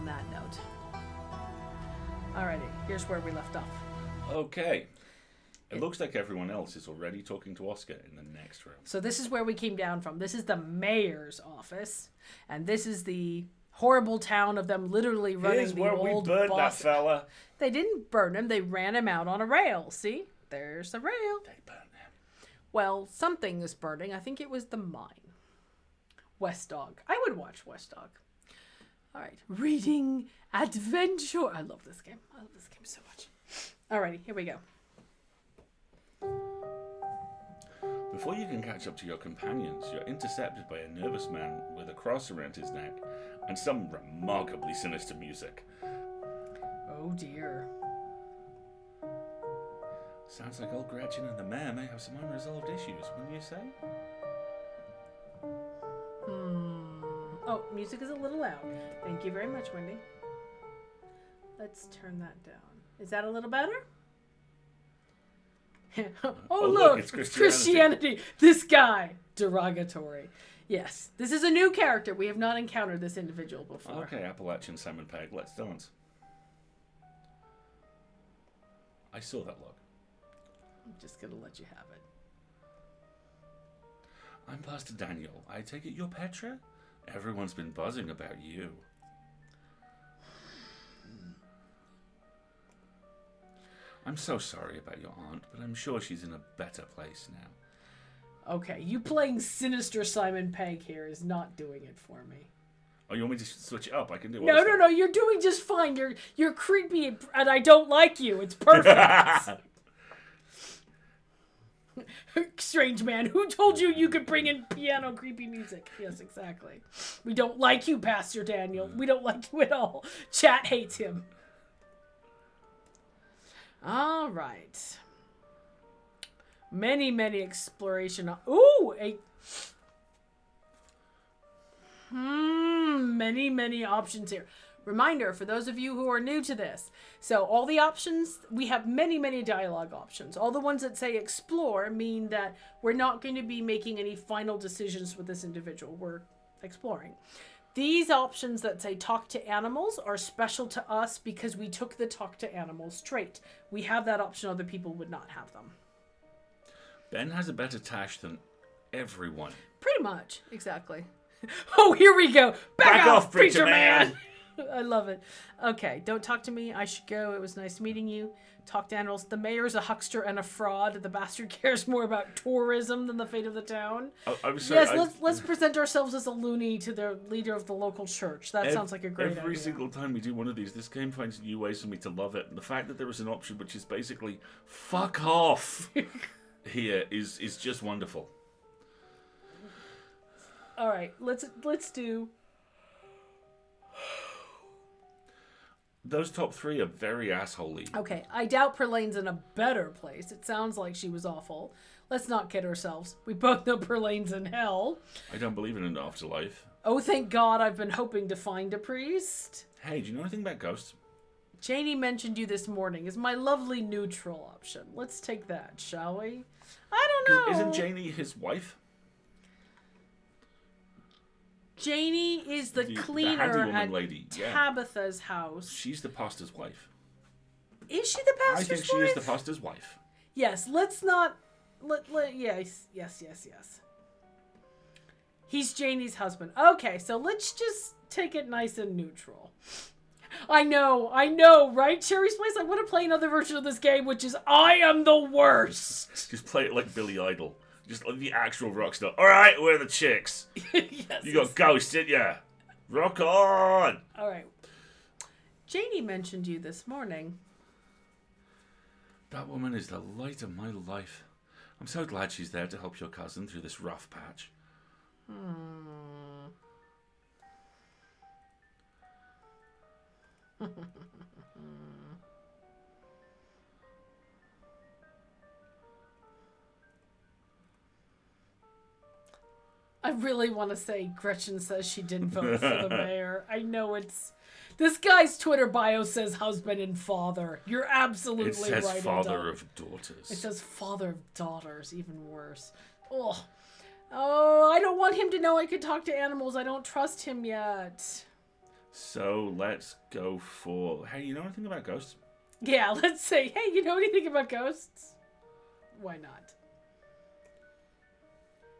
on that note. Alrighty, here's where we left off. Okay. It looks like everyone else is already talking to Oscar in the next room. So this is where we came down from. This is the mayor's office, and this is the horrible town of them literally running Here's the where old we burned boss. that fella. They didn't burn him. They ran him out on a rail. See? There's the rail. They burned him. Well, something is burning. I think it was the mine. West Dog. I would watch West Dog. All right. Reading Adventure. I love this game. I love this game so much. Alrighty, here we go. Before you can catch up to your companions, you're intercepted by a nervous man with a cross around his neck and some remarkably sinister music. Oh dear. Sounds like old Gretchen and the mayor may have some unresolved issues, wouldn't you say? Oh, music is a little loud. Thank you very much, Wendy. Let's turn that down. Is that a little better? Oh, look, it's Christianity. This guy. Derogatory. Yes, this is a new character. We have not encountered this individual before. Okay, Appalachian Simon Pegg, let's dance. I saw that look. I'm just going to let you have it. I'm Pastor Daniel. I take it you're Petra? Everyone's been buzzing about you. I'm so sorry about your aunt, but I'm sure she's in a better place now. Okay, you playing sinister Simon Pegg here is not doing it for me. Oh, you want me to switch it up? I can do it. No, you're doing just fine. You're creepy and I don't like you. It's perfect. Strange man, who told you you could bring in piano creepy music? Yes, exactly. We don't like you, Pastor Daniel. We don't like you at all. Chat hates him. All right. Many exploration. Ooh, many options here. Reminder for those of you who are new to this. So all the options, we have many dialogue options. All the ones that say explore mean that we're not going to be making any final decisions with this individual. We're exploring. These options that say talk to animals are special to us because we took the talk to animals trait. We have that option. Other people would not have them. Ben has a better tash than everyone. Pretty much. Exactly. Oh, here we go. Back off, preacher man. I love it. Okay, don't talk to me. I should go. It was nice meeting you. Talk to animals. The mayor's a huckster and a fraud. The bastard cares more about tourism than the fate of the town. I'm sorry. Yes, let's present ourselves as a loony to the leader of the local church. That sounds like a great idea. Every single time we do one of these, this game finds new ways for me to love it. And the fact that there is an option which is basically fuck off here is just wonderful. All right, let's do. Those top three are very assholey. Okay, I doubt Perlane's in a better place. It sounds like she was awful. Let's not kid ourselves. We both know Perlane's in hell. I don't believe in an afterlife. Oh, thank God, I've been hoping to find a priest. Hey, do you know anything about ghosts? Janie mentioned you this morning is my lovely neutral option. Let's take that, shall we? I don't know. Isn't Janie his wife? Janie is the cleaner at lady. Tabitha's house. She's the pastor's wife. Is she the pastor's wife? I think she is the pastor's wife. Yes, let's not... Yes. He's Janie's husband. Okay, so let's just take it nice and neutral. I know, right? Cherry's Place, I want to play another version of this game, which is I am the worst. Just play it like Billy Idol. Just like the actual rock star. Alright, we're the chicks. Yes, you got ghosts, didn't ya? Rock on! Alright. Janie mentioned you this morning. That woman is the light of my life. I'm so glad she's there to help your cousin through this rough patch. I really want to say Gretchen says she didn't vote for the mayor. I know it's... This guy's Twitter bio says husband and father. You're absolutely right. It says father of daughters. It says father of daughters. Even worse. Oh, I don't want him to know I could talk to animals. I don't trust him yet. So let's go for... Hey, you know anything about ghosts? Yeah, let's say, hey, you know anything about ghosts? Why not?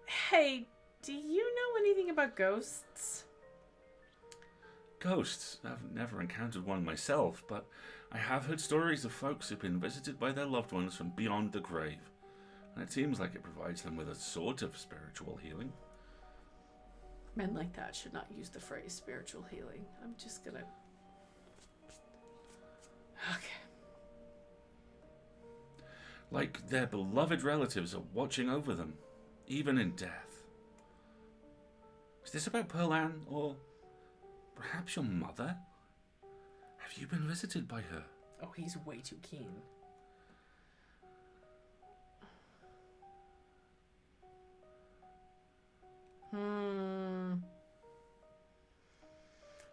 Hey, do you know anything about ghosts? Ghosts? I've never encountered one myself, but I have heard stories of folks who've been visited by their loved ones from beyond the grave. And it seems like it provides them with a sort of spiritual healing. Men like that should not use the phrase spiritual healing. I'm just gonna... Okay. Like their beloved relatives are watching over them, even in death. Is this about Pearl Ann, or perhaps your mother? Have you been visited by her? Oh, he's way too keen.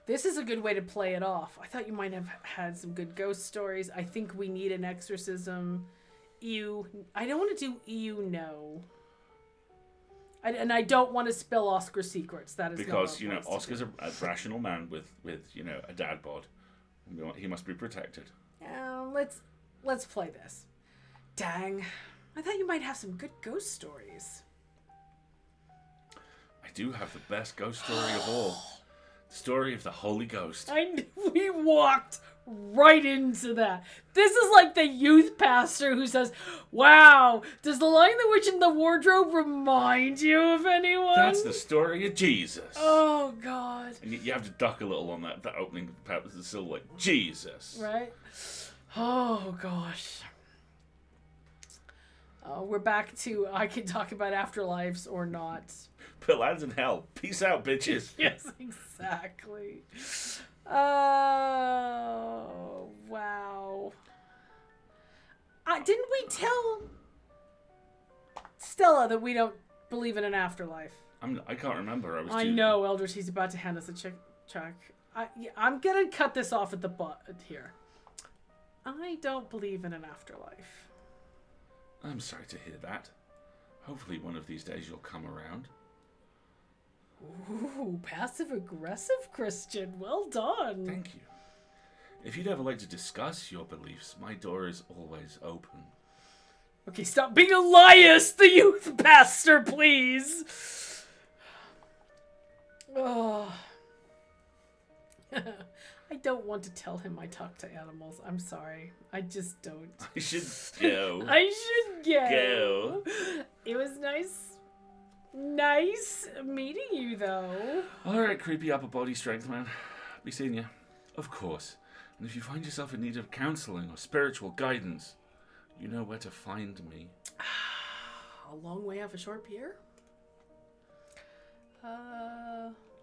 This is a good way to play it off. I thought you might have had some good ghost stories. I think we need an exorcism. Ew. I don't want to do ew, no. And I don't want to spill Oscar's secrets. That is because, you know, Oscar's a rational man with you know, a dad bod. He must be protected. Let's play this. Dang. I thought you might have some good ghost stories. I do have the best ghost story of all. The story of the Holy Ghost. I knew we walked right into that. This is like the youth pastor who says, wow, does the Lion, the Witch, and the Wardrobe remind you of anyone? That's the story of Jesus. Oh, God. And you have to duck a little on that opening part. It's still like, Jesus. Right? Oh, gosh. We're back to I can talk about afterlives or not. Pearl Ann's in hell. Peace out, bitches. Yes, exactly. Oh, wow. Didn't we tell Stella that we don't believe in an afterlife? I can't remember. I know, Eldridge. He's about to hand us a check. I'm going to cut this off at the butt here. I don't believe in an afterlife. I'm sorry to hear that. Hopefully one of these days you'll come around. Ooh, passive-aggressive Christian. Well done. Thank you. If you'd ever like to discuss your beliefs, my door is always open. Okay, stop being Elias, the youth pastor, please. Oh. I don't want to tell him I talk to animals. I'm sorry. I just don't. I should go. I should go. It was nice meeting you, though. All right, creepy upper body strength, man. Be seeing you. Of course. And if you find yourself in need of counseling or spiritual guidance, you know where to find me. A long way off a short pier?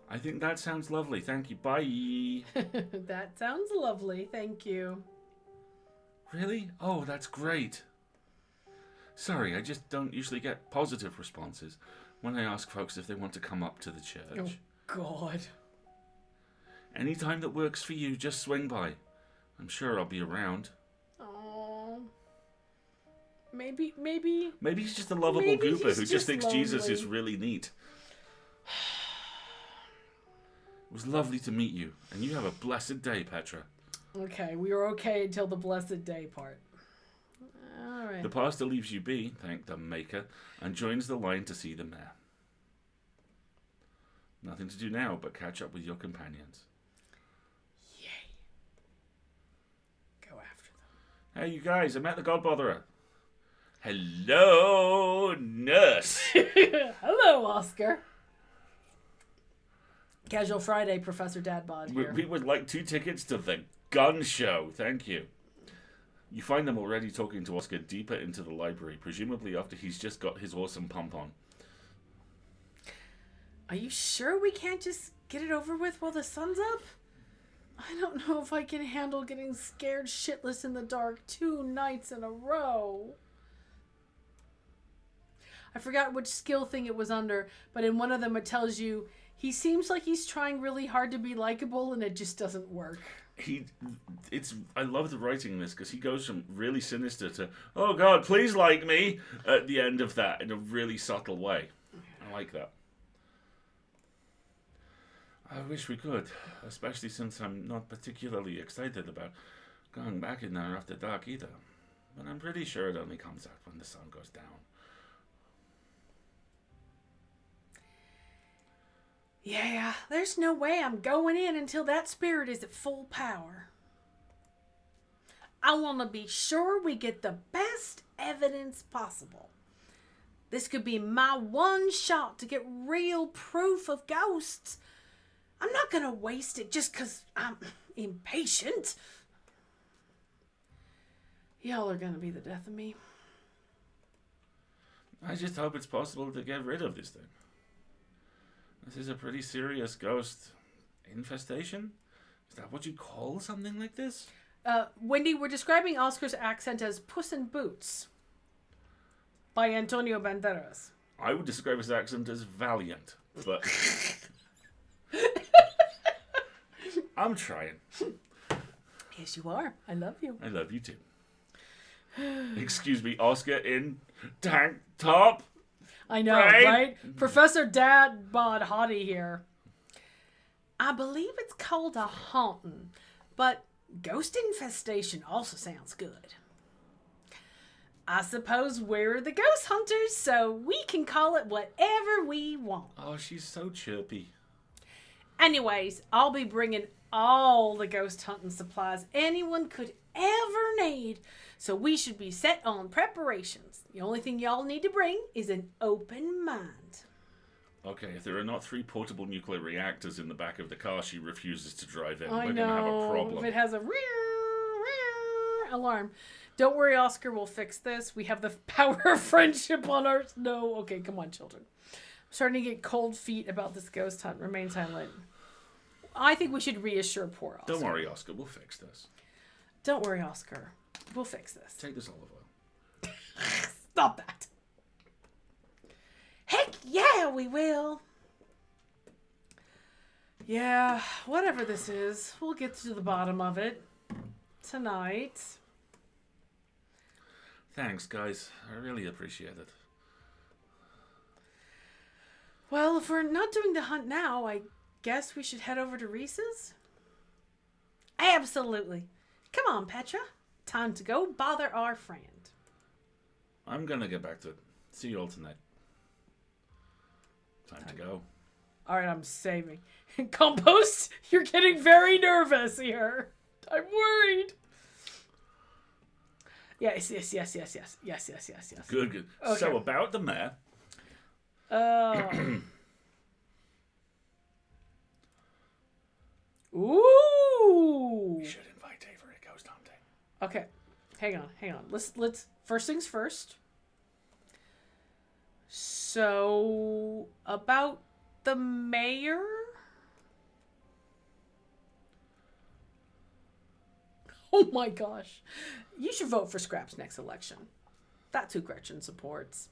I think that sounds lovely. Thank you. Bye. That sounds lovely. Thank you. Really? Oh, that's great. Sorry, I just don't usually get positive responses when I ask folks if they want to come up to the church. Oh, God. Any time that works for you, just swing by. I'm sure I'll be around. Oh. Maybe he's just a lovable goober who just thinks lonely. Jesus is really neat. It was lovely to meet you, and you have a blessed day, Petra. Okay, we were okay until the blessed day part. All right. The pastor leaves you be, thank the Maker, and joins the line to see the mayor. Nothing to do now but catch up with your companions. Yay. Go after them. Hey, you guys, I met the Godbotherer. Hello, nurse. Hello, Oscar. Casual Friday, Professor Dadbod here. We would like 2 tickets to the gun show. Thank you. You find them already talking to Oscar deeper into the library, presumably after he's just got his awesome pump on. Are you sure we can't just get it over with while the sun's up? I don't know if I can handle getting scared shitless in the dark 2 nights in a row. I forgot which skill thing it was under, but in one of them it tells you he seems like he's trying really hard to be likable and it just doesn't work. I love the writing in this because he goes from really sinister to, oh God, please like me, at the end of that in a really subtle way. I like that. I wish we could, especially since I'm not particularly excited about going back in there after dark either. But I'm pretty sure it only comes out when the sun goes down. Yeah, there's no way I'm going in until that spirit is at full power. I want to be sure we get the best evidence possible. This could be my one shot to get real proof of ghosts. I'm not going to waste it just because I'm impatient. Y'all are going to be the death of me. I just hope it's possible to get rid of this thing. This is a pretty serious ghost infestation? Is that what you call something like this? Wendy, we're describing Oscar's accent as Puss in Boots by Antonio Banderas. I would describe his accent as valiant, but I'm trying. Yes, you are. I love you. I love you too. Excuse me, Oscar in tank top. I know, right? Professor Dad Bod Hottie here. I believe it's called a haunting, but ghost infestation also sounds good. I suppose we're the ghost hunters, so we can call it whatever we want. Oh, she's so chirpy. Anyways, I'll be bringing all the ghost hunting supplies anyone could ever need, so we should be set on preparations. The only thing y'all need to bring is an open mind. Okay, if there are not 3 portable nuclear reactors in the back of the car she refuses to drive in, I we're know. going to have a problem. If it has a alarm. Don't worry, Oscar, we'll fix this. We have the power of friendship on our... No, okay, come on, children. I'm starting to get cold feet about this ghost hunt. Remain silent. I think we should reassure poor Oscar. Don't worry, Oscar, we'll fix this. Don't worry, Oscar. We'll fix this. Take this olive oil. Stop that. Heck yeah, we will. Yeah, whatever this is, we'll get to the bottom of it tonight. Thanks, guys. I really appreciate it. Well, if we're not doing the hunt now, I guess we should head over to Reese's? Absolutely. Come on, Petra. Time to go bother our friend. I'm going to get back to it. See you all tonight. Time to go. All right, I'm saving. Compost, you're getting very nervous here. I'm worried. Yes. Good. Okay. So about the mayor. Ooh. We should invite Avery ghost hunting. Okay. Hang on. Let's first things first. So about the mayor? Oh my gosh. You should vote for Scrap's next election. That's who Gretchen supports.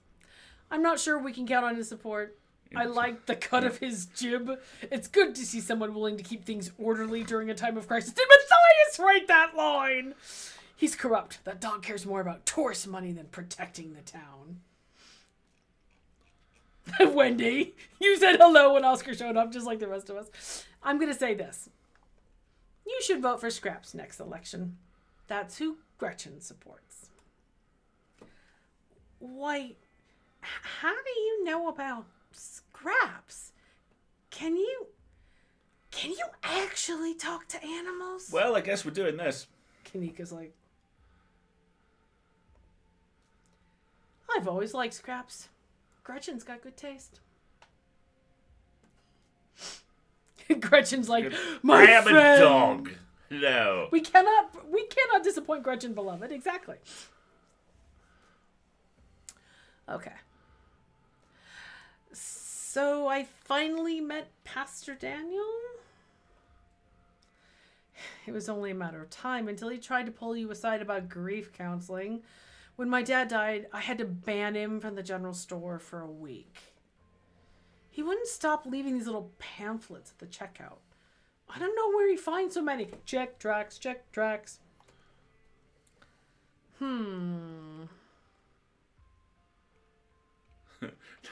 I'm not sure we can count on his support. I like the cut of his jib. It's good to see someone willing to keep things orderly during a time of crisis. Did Matthias write that line? He's corrupt. That dog cares more about tourist money than protecting the town. Wendy, you said hello when Oscar showed up, just like the rest of us. I'm going to say this. You should vote for Scrap's next election. That's who Gretchen supports. Wait, how do you know about Scraps? Can you actually talk to animals? Well, I guess we're doing this. Kanika's like, I've always liked Scraps. Gretchen's got good taste. Gretchen's like, my I am friend. a dog. No. We cannot disappoint Gretchen, beloved. Exactly. Okay. So I finally met Pastor Daniel. It was only a matter of time until he tried to pull you aside about grief counseling. When my dad died, I had to ban him from the general store for a week. He wouldn't stop leaving these little pamphlets at the checkout. I don't know where he finds so many. Check tracks.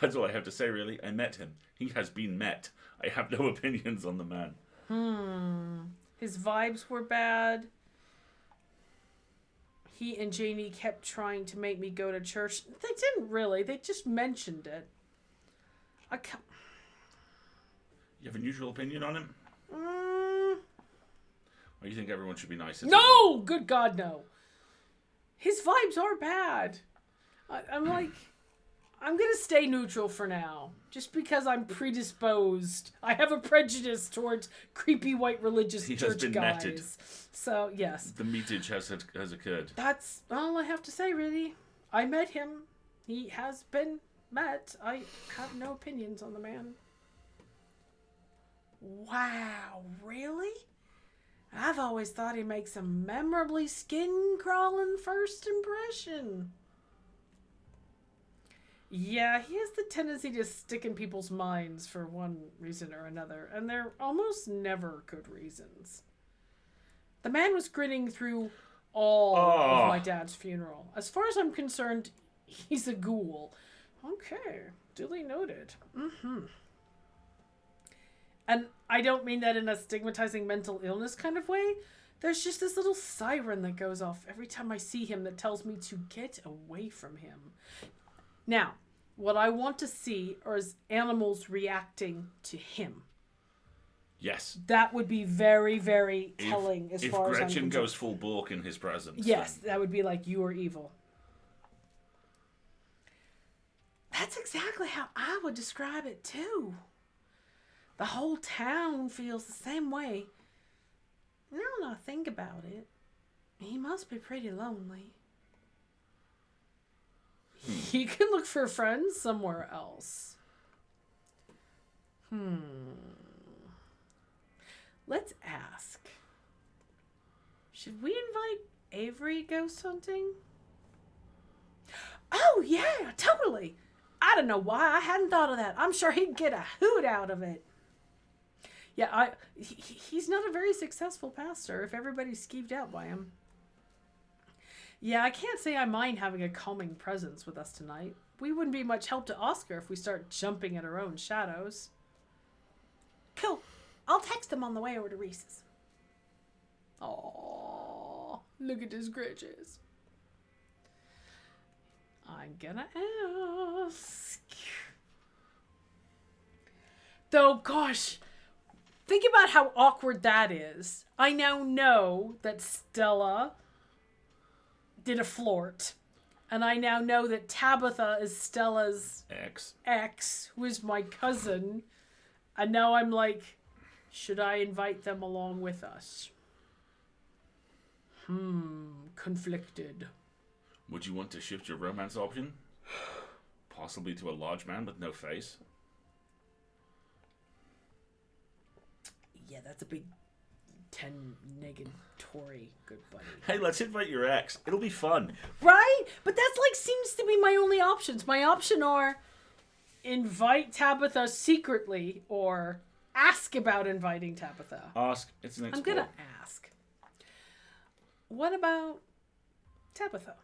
That's all I have to say, really. I met him. He has been met. I have no opinions on the man. His vibes were bad. He and Janie kept trying to make me go to church. They didn't really. They just mentioned it. You have a neutral opinion on him? Or you think everyone should be nice? No! Good God, no. His vibes are bad. I'm like... I'm going to stay neutral for now. Just because I'm predisposed. I have a prejudice towards creepy white religious church guys. He has been netted. So, yes. The meetage has occurred. That's all I have to say, really. I met him. He has been met. I have no opinions on the man. Wow, really? I've always thought he makes a memorably skin-crawling first impression. Yeah, he has the tendency to stick in people's minds for one reason or another, and they're almost never good reasons. The man was grinning through all of my dad's funeral. As far as I'm concerned, he's a ghoul. Okay, duly noted. And I don't mean that in a stigmatizing mental illness kind of way. There's just this little siren that goes off every time I see him that tells me to get away from him. Now, what I want to see is animals reacting to him. Yes. That would be very, very telling as far as I'm concerned. If Gretchen goes full Bork in his presence. Yes, that would be like, you are evil. That's exactly how I would describe it too. The whole town feels the same way. Now that I think about it, he must be pretty lonely. He can look for friends somewhere else. Let's ask. Should we invite Avery ghost hunting? Oh, yeah, totally. I don't know why I hadn't thought of that. I'm sure he'd get a hoot out of it. Yeah, he's not a very successful pastor if everybody's skeeved out by him. Yeah, I can't say I mind having a calming presence with us tonight. We wouldn't be much help to Oscar if we start jumping at our own shadows. Cool. I'll text him on the way over to Reese's. Aww, look at his grudges. I'm gonna ask. Though, gosh, think about how awkward that is. I now know that Stella did a flirt. And I now know that Tabitha is Stella's ex, who is my cousin. And now I'm like, should I invite them along with us? Conflicted. Would you want to shift your romance option? Possibly to a large man with no face? Yeah, that's a big 10 negatory, good buddy. Hey, let's invite your ex. It'll be fun. Right? But that's like seems to be my only options. My option are invite Tabitha secretly or ask about inviting Tabitha. Ask. It's an explore. I'm going to ask. What about Tabitha?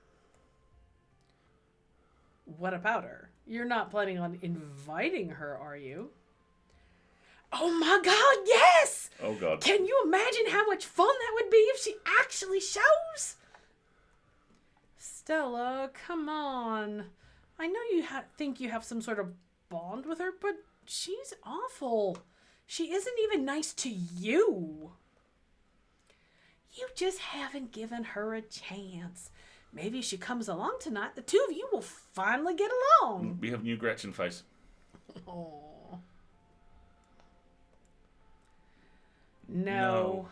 What about her? You're not planning on inviting her, are you? Oh my God, yes! Oh God. Can you imagine how much fun that would be if she actually shows? Stella, come on. I know you think you have some sort of bond with her, but she's awful. She isn't even nice to you. You just haven't given her a chance. Maybe if she comes along tonight, the two of you will finally get along. We have new Gretchen face. Oh. No.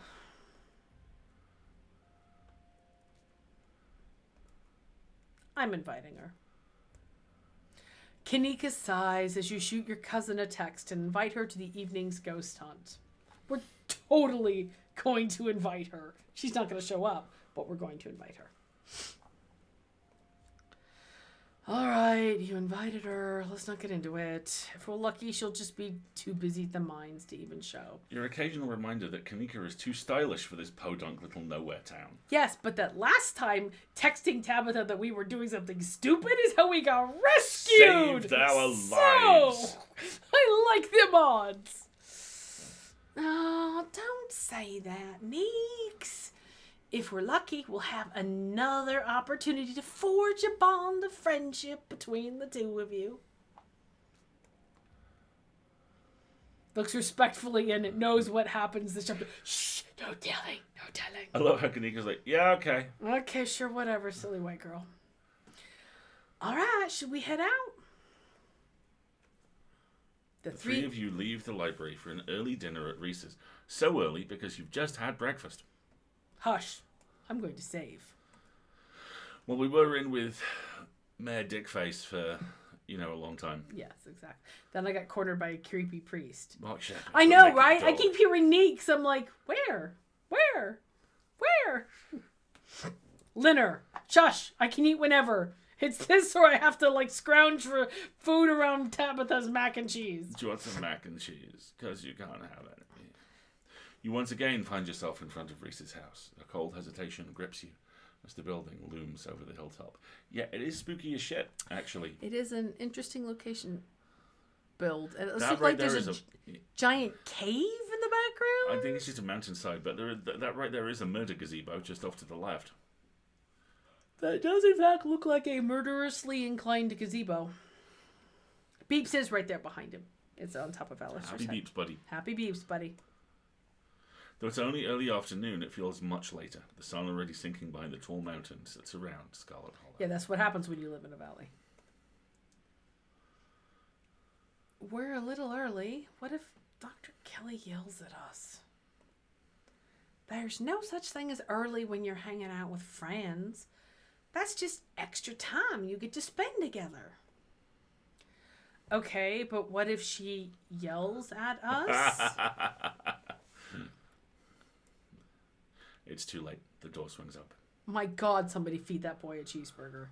I'm inviting her. Kanika sighs as you shoot your cousin a text and invite her to the evening's ghost hunt. We're totally going to invite her. She's not going to show up, but we're going to invite her. All right, you invited her. Let's not get into it. If we're lucky, she'll just be too busy at the mines to even show. Your occasional reminder that Kanika is too stylish for this podunk little nowhere town. Yes, but that last time texting Tabitha that we were doing something stupid is how we got rescued. Saved our lives. So, I like them odds. Oh, don't say that, Meeks. If we're lucky, we'll have another opportunity to forge a bond of friendship between the two of you. Looks respectfully and it knows what happens this chapter. Shh, no telling, no telling. I love how Kanika's like, yeah, okay. Okay, sure, whatever, silly white girl. All right, should we head out? The three of you leave the library for an early dinner at Reese's. So early because you've just had breakfast. Hush. I'm going to save. Well, we were in with Mayor Dickface for, a long time. Yes, exactly. Then I got cornered by a creepy priest. Mark Shepard. I know, right? I keep hearing Neeks. I'm like, where? Linner, shush. I can eat whenever. It's this or I have to, scrounge for food around Tabitha's mac and cheese. Do you want some mac and cheese? Because you can't have it. You once again find yourself in front of Reese's house. A cold hesitation grips you as the building looms over the hilltop. Yeah, it is spooky as shit, actually. It is an interesting location build. And it looks That like there's a giant cave in the background. I think it's just a mountainside, but that right there is a murder gazebo just off to the left. That does, in fact, look like a murderously inclined gazebo. Beeps is right there behind him. It's on top of Alistair's Happy head. Beeps, buddy. Happy Beeps, buddy. Though it's only early afternoon, it feels much later. The sun already sinking behind the tall mountains that surround Scarlet Hollow. Yeah, that's what happens when you live in a valley. We're a little early. What if Dr. Kelly yells at us? There's no such thing as early when you're hanging out with friends. That's just extra time you get to spend together. Okay, but what if she yells at us? It's too late. The door swings open. My God, somebody feed that boy a cheeseburger.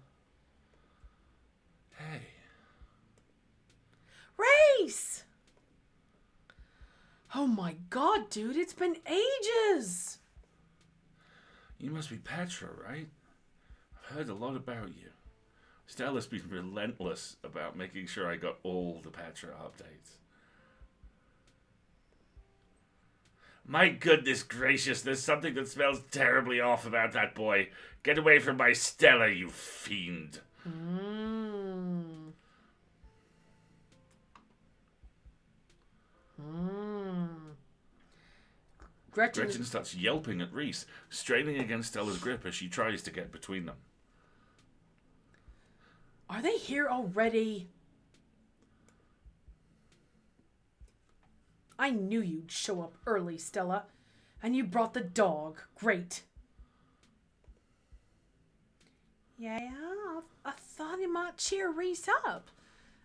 Hey. Reese! Oh my God, dude, it's been ages! You must be Petra, right? I've heard a lot about you. Stella's been relentless about making sure I got all the Petra updates. My goodness gracious, there's something that smells terribly off about that boy. Get away from my Stella, you fiend. Gretchen starts yelping at Reese, straining against Stella's grip as she tries to get between them. Are they here already? I knew you'd show up early, Stella. And you brought the dog. Great. Yeah, I thought it might cheer Reese up.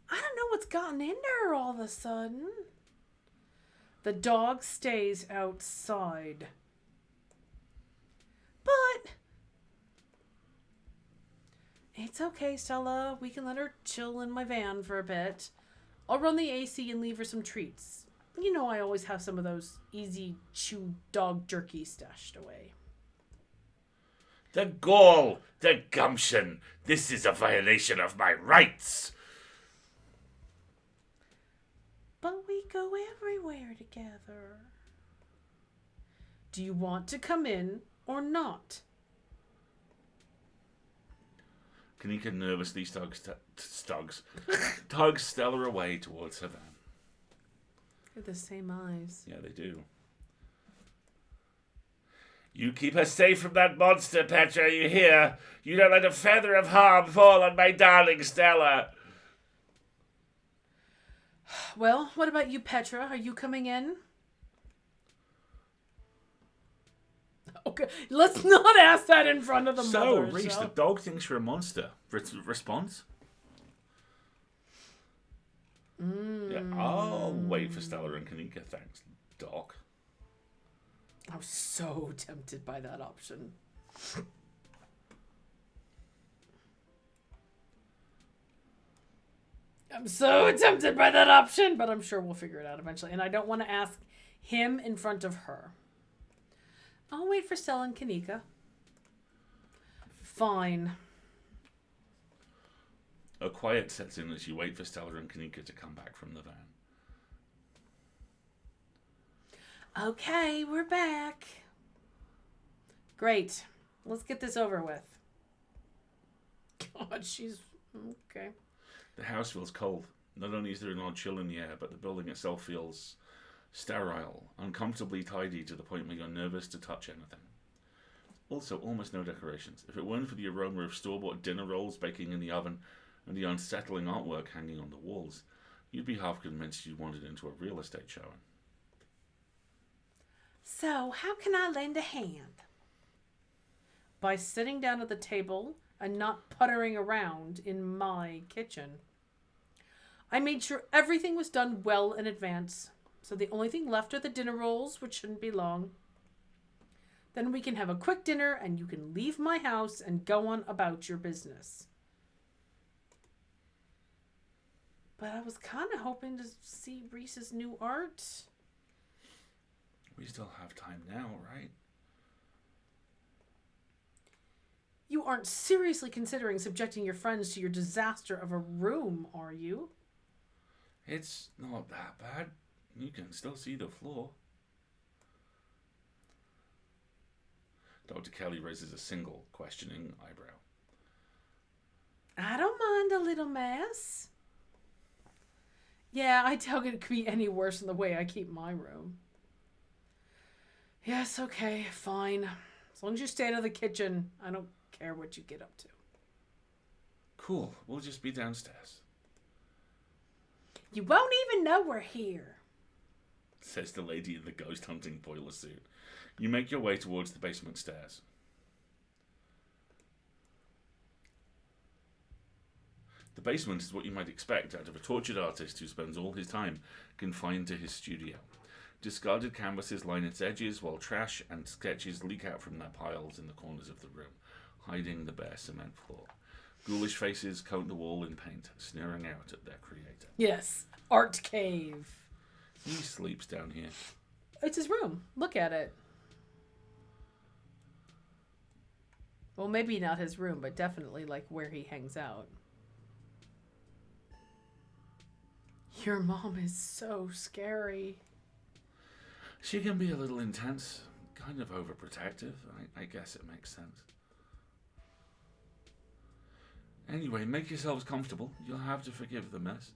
I don't know what's gotten into her all of a sudden. The dog stays outside. But it's okay, Stella. We can let her chill in my van for a bit. I'll run the AC and leave her some treats. You know I always have some of those easy chew dog jerky stashed away. The gall! The gumption! This is a violation of my rights! But we go everywhere together. Do you want to come in or not? Kanika nervously tugs Stella away towards her van. They're the same eyes. Yeah, they do. You keep her safe from that monster, Petra, you hear? You don't let a feather of harm fall on my darling Stella. Well, what about you, Petra? Are you coming in? Okay, let's not ask that in front of the mother. Reese, the dog thinks you're a monster. Response? Yeah, I'll wait for Stella and Kanika, thanks, Doc. I was so tempted by that option. I'm so tempted by that option, but I'm sure we'll figure it out eventually. And I don't want to ask him in front of her. I'll wait for Stella and Kanika. Fine. A quiet sets in as you wait for Stella and Kanika to come back from the van. Okay, we're back. Great. Let's get this over with. God, she's... Okay. The house feels cold. Not only is there an odd chill in the air, but the building itself feels sterile, uncomfortably tidy to the point where you're nervous to touch anything. Also, almost no decorations. If it weren't for the aroma of store-bought dinner rolls baking in the oven and the unsettling artwork hanging on the walls, you'd be half convinced you wandered into a real estate showing. So, how can I lend a hand? By sitting down at the table and not puttering around in my kitchen. I made sure everything was done well in advance, so the only thing left are the dinner rolls, which shouldn't be long. Then we can have a quick dinner and you can leave my house and go on about your business. But I was kind of hoping to see Reese's new art. We still have time now, right? You aren't seriously considering subjecting your friends to your disaster of a room, are you? It's not that bad. You can still see the floor. Dr. Kelly raises a single, questioning eyebrow. I don't mind a little mess. Yeah, I doubt it could be any worse than the way I keep my room. Yes, okay, fine. As long as you stay out of the kitchen, I don't care what you get up to. Cool, we'll just be downstairs. You won't even know we're here, says the lady in the ghost hunting boiler suit. You make your way towards the basement stairs. The basement is what you might expect out of a tortured artist who spends all his time confined to his studio. Discarded canvases line its edges, while trash and sketches leak out from their piles in the corners of the room, hiding the bare cement floor. Ghoulish faces coat the wall in paint, sneering out at their creator. Yes, art cave. He sleeps down here. It's his room. Look at it. Well, maybe not his room, but definitely like where he hangs out. Your mom is so scary. She can be a little intense, kind of overprotective. I guess it makes sense. Anyway, make yourselves comfortable. You'll have to forgive the mess.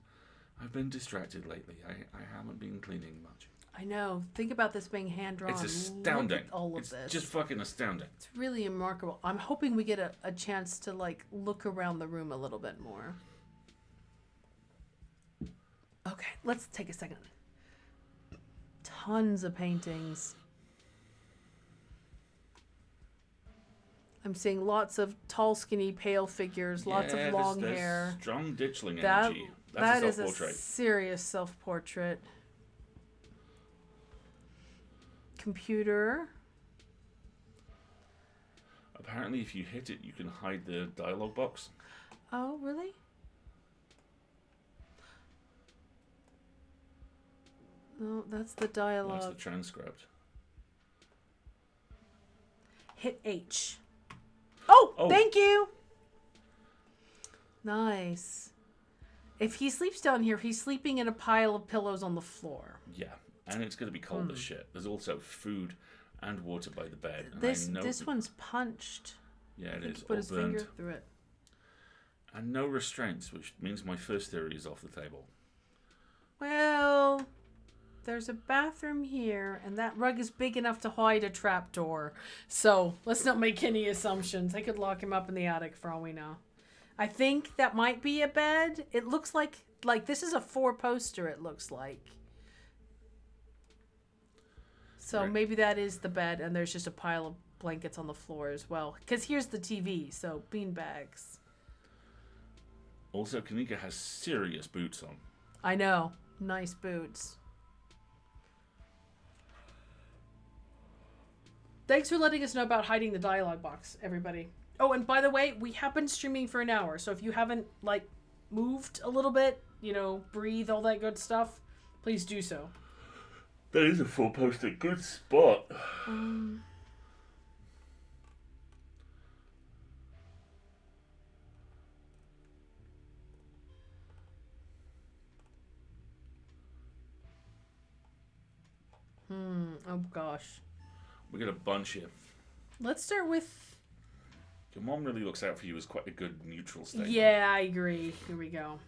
I've been distracted lately. I haven't been cleaning much. I know. Think about this being hand-drawn. It's astounding. Look at all of it's this. Just fucking astounding. It's really remarkable. I'm hoping we get a chance to like look around the room a little bit more. Okay, let's take a second. Tons of paintings. I'm seeing lots of tall, skinny, pale figures, lots of long there's hair. Strong ditchling That, energy. that That's is a a self-portrait. serious self-portrait. Computer. Apparently, if you hit it, you can hide the dialogue box. Oh, really? No, that's the dialogue. That's the transcript. Hit H. Oh, Oh. thank you. Nice. If he sleeps down here, he's sleeping in a pile of pillows on the floor. Yeah, and it's going to be cold as shit. There's also food and water by the bed. And This one's punched. Yeah, it is. Put All his burned. finger through it. And no restraints, which means my first theory is off the table. Well, there's a bathroom here, and that rug is big enough to hide a trapdoor. So let's not make any assumptions. They could lock him up in the attic for all we know. I think that might be a bed. It looks like this is a 4-poster, it looks like. So Right. maybe that is the bed, and there's just a pile of blankets on the floor as well. Because here's the TV, so beanbags. Also, Kanika has serious boots on. I know. Nice boots. Thanks for letting us know about hiding the dialogue box, everybody. Oh, and by the way, we have been streaming for an hour, so if you haven't, moved a little bit, breathe, all that good stuff, please do so. That is a full poster. Good spot. Oh gosh. We got a bunch here. Let's start with... Your mom really looks out for you as quite a good neutral statement. Yeah, I agree. Here we go.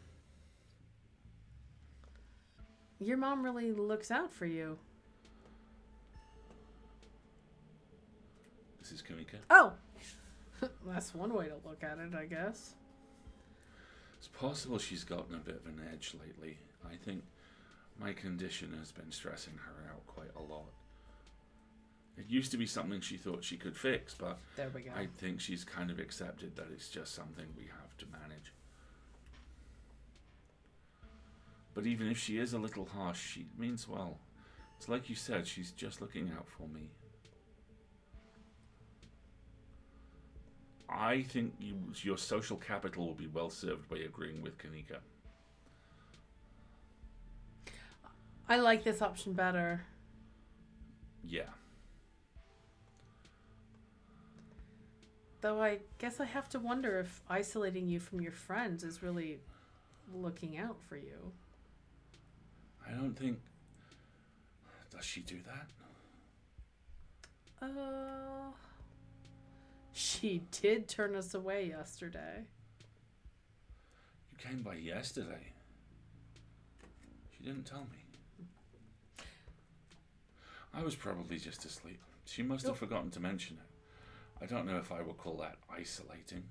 Your mom really looks out for you. This is Kamika. Oh! That's one way to look at it, I guess. It's possible she's gotten a bit of an edge lately. I think my condition has been stressing her out quite a lot. It used to be something she thought she could fix, but There we go. I think she's kind of accepted that it's just something we have to manage. But even if she is a little harsh, she means well. It's like you said, she's just looking out for me. I think your social capital will be well served by agreeing with Kanika. I like this option better. Yeah. Though I guess I have to wonder if isolating you from your friends is really looking out for you. I don't think... Does she do that? She did turn us away yesterday. You came by yesterday. She didn't tell me. I was probably just asleep. She must have forgotten to mention it. I don't know if I would call that isolating.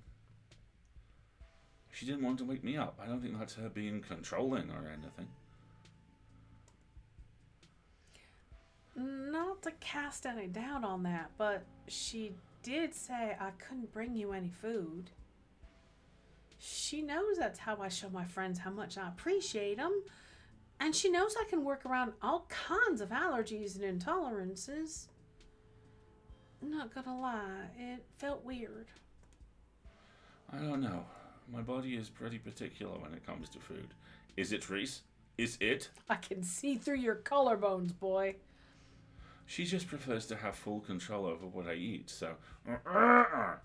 She didn't want to wake me up. I don't think that's her being controlling or anything. Not to cast any doubt on that, but she did say I couldn't bring you any food. She knows that's how I show my friends how much I appreciate them. And she knows I can work around all kinds of allergies and intolerances. Not gonna lie, it felt weird. I don't know. My body is pretty particular when it comes to food. Is it, Reese? Is it? I can see through your collarbones, boy. She just prefers to have full control over what I eat, so... That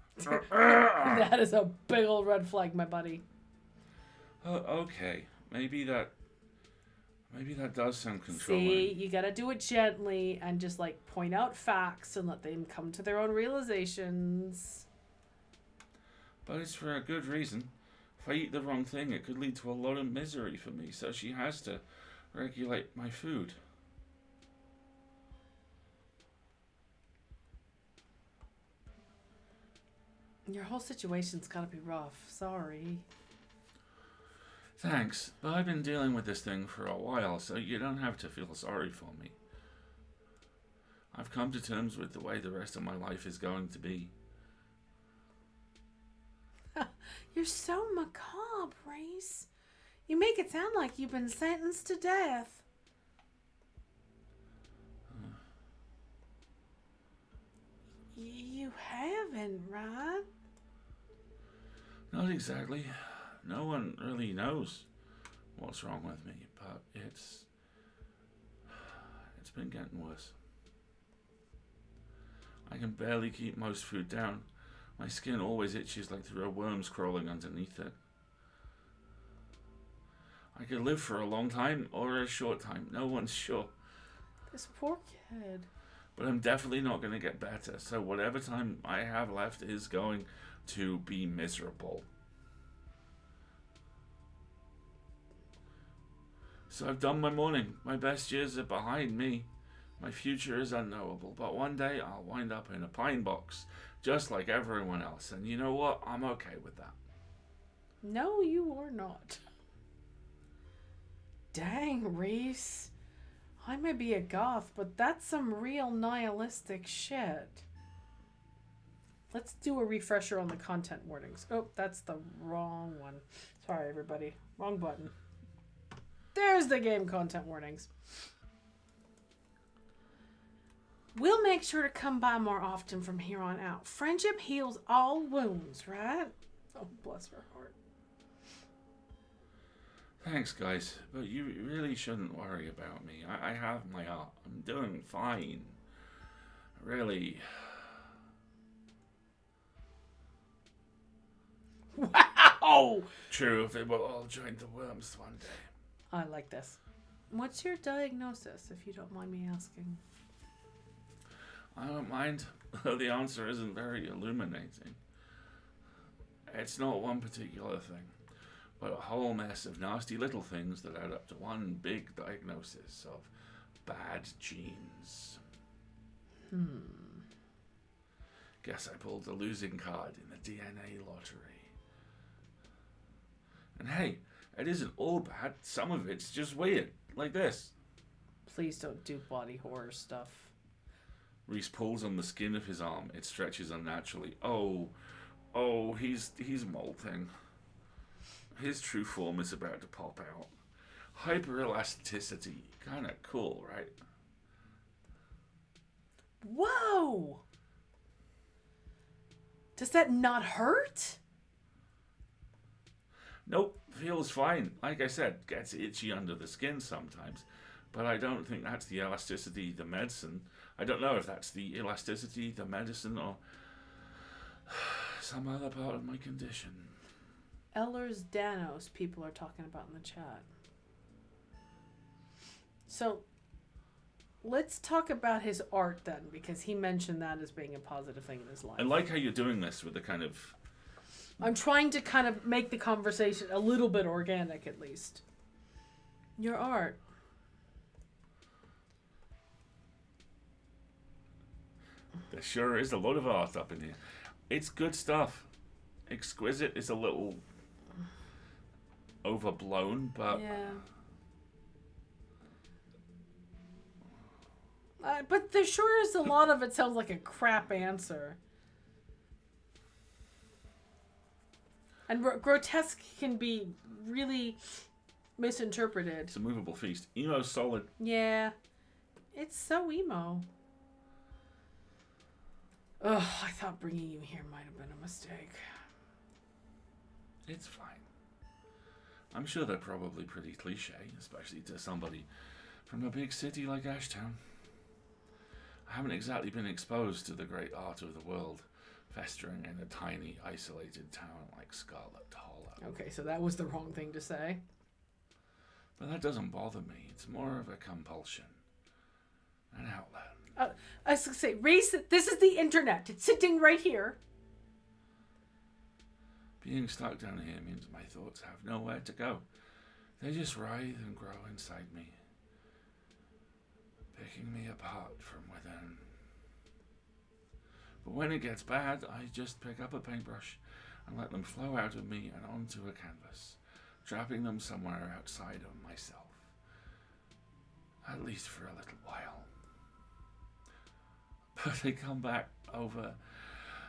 is a big old red flag, my buddy. Okay. Maybe that does sound controlling. See, you gotta do it gently and just point out facts and let them come to their own realizations. But it's for a good reason. If I eat the wrong thing, it could lead to a lot of misery for me, so she has to regulate my food. Your whole situation's gotta be rough. Sorry. Thanks, but I've been dealing with this thing for a while, so you don't have to feel sorry for me. I've come to terms with the way the rest of my life is going to be. You're so macabre, Reese. You make it sound like you've been sentenced to death. You haven't, right? Not exactly. No one really knows what's wrong with me, but it's been getting worse. I can barely keep most food down. My skin always itches like there are worms crawling underneath it. I could live for a long time or a short time. No one's sure. This poor kid. But I'm definitely not going to get better, so whatever time I have left is going to be miserable. So I've done my mourning. My best years are behind me. My future is unknowable, but one day I'll wind up in a pine box, just like everyone else. And you know what? I'm okay with that. No, you are not. Dang, Reese. I may be a goth, but that's some real nihilistic shit. Let's do a refresher on the content warnings. Oh, that's the wrong one. Sorry, everybody. Wrong button. There's the game content warnings. We'll make sure to come by more often from here on out. Friendship heals all wounds, right? Oh, bless her heart. Thanks, guys, but you really shouldn't worry about me. I have my art. I'm doing fine. Really. Wow! True, if it will all join the worms one day. I like this. What's your diagnosis, if you don't mind me asking? I don't mind, though the answer isn't very illuminating. It's not one particular thing, but a whole mess of nasty little things that add up to one big diagnosis of bad genes. Guess I pulled the losing card in the DNA lottery. And hey, it isn't all bad. Some of it's just weird, like this. Please don't do body horror stuff. Reese pulls on the skin of his arm. It stretches unnaturally. Oh, he's molting. His true form is about to pop out. Hyperelasticity. Kinda cool, right? Whoa! Does that not hurt? Nope, feels fine. Like I said, gets itchy under the skin sometimes. But I don't think that's the elasticity, the medicine. I don't know if that's the elasticity, the medicine, or some other part of my condition. Ehlers-Danlos, people are talking about in the chat. So, let's talk about his art then, because he mentioned that as being a positive thing in his life. I like how you're doing this with the kind of... I'm trying to kind of make the conversation a little bit organic, at least. Your art. There sure is a lot of art up in here. It's good stuff. Exquisite is a little overblown, but... Yeah. But there sure is a lot of it sounds like a crap answer. And grotesque can be really misinterpreted. It's a movable feast. Emo's solid. Yeah. It's so emo. Ugh, I thought bringing you here might have been a mistake. It's fine. I'm sure they're probably pretty cliche, especially to somebody from a big city like Ashtown. I haven't exactly been exposed to the great art of the world, festering in a tiny, isolated town like Scarlet Hollow. Okay, so that was the wrong thing to say. But that doesn't bother me. It's more of a compulsion. An outlet. I was going to say, Reese, this is the internet. It's sitting right here. Being stuck down here means my thoughts have nowhere to go. They just writhe and grow inside me, picking me apart from within. But when it gets bad, I just pick up a paintbrush and let them flow out of me and onto a canvas, trapping them somewhere outside of myself. At least for a little while. But they come back over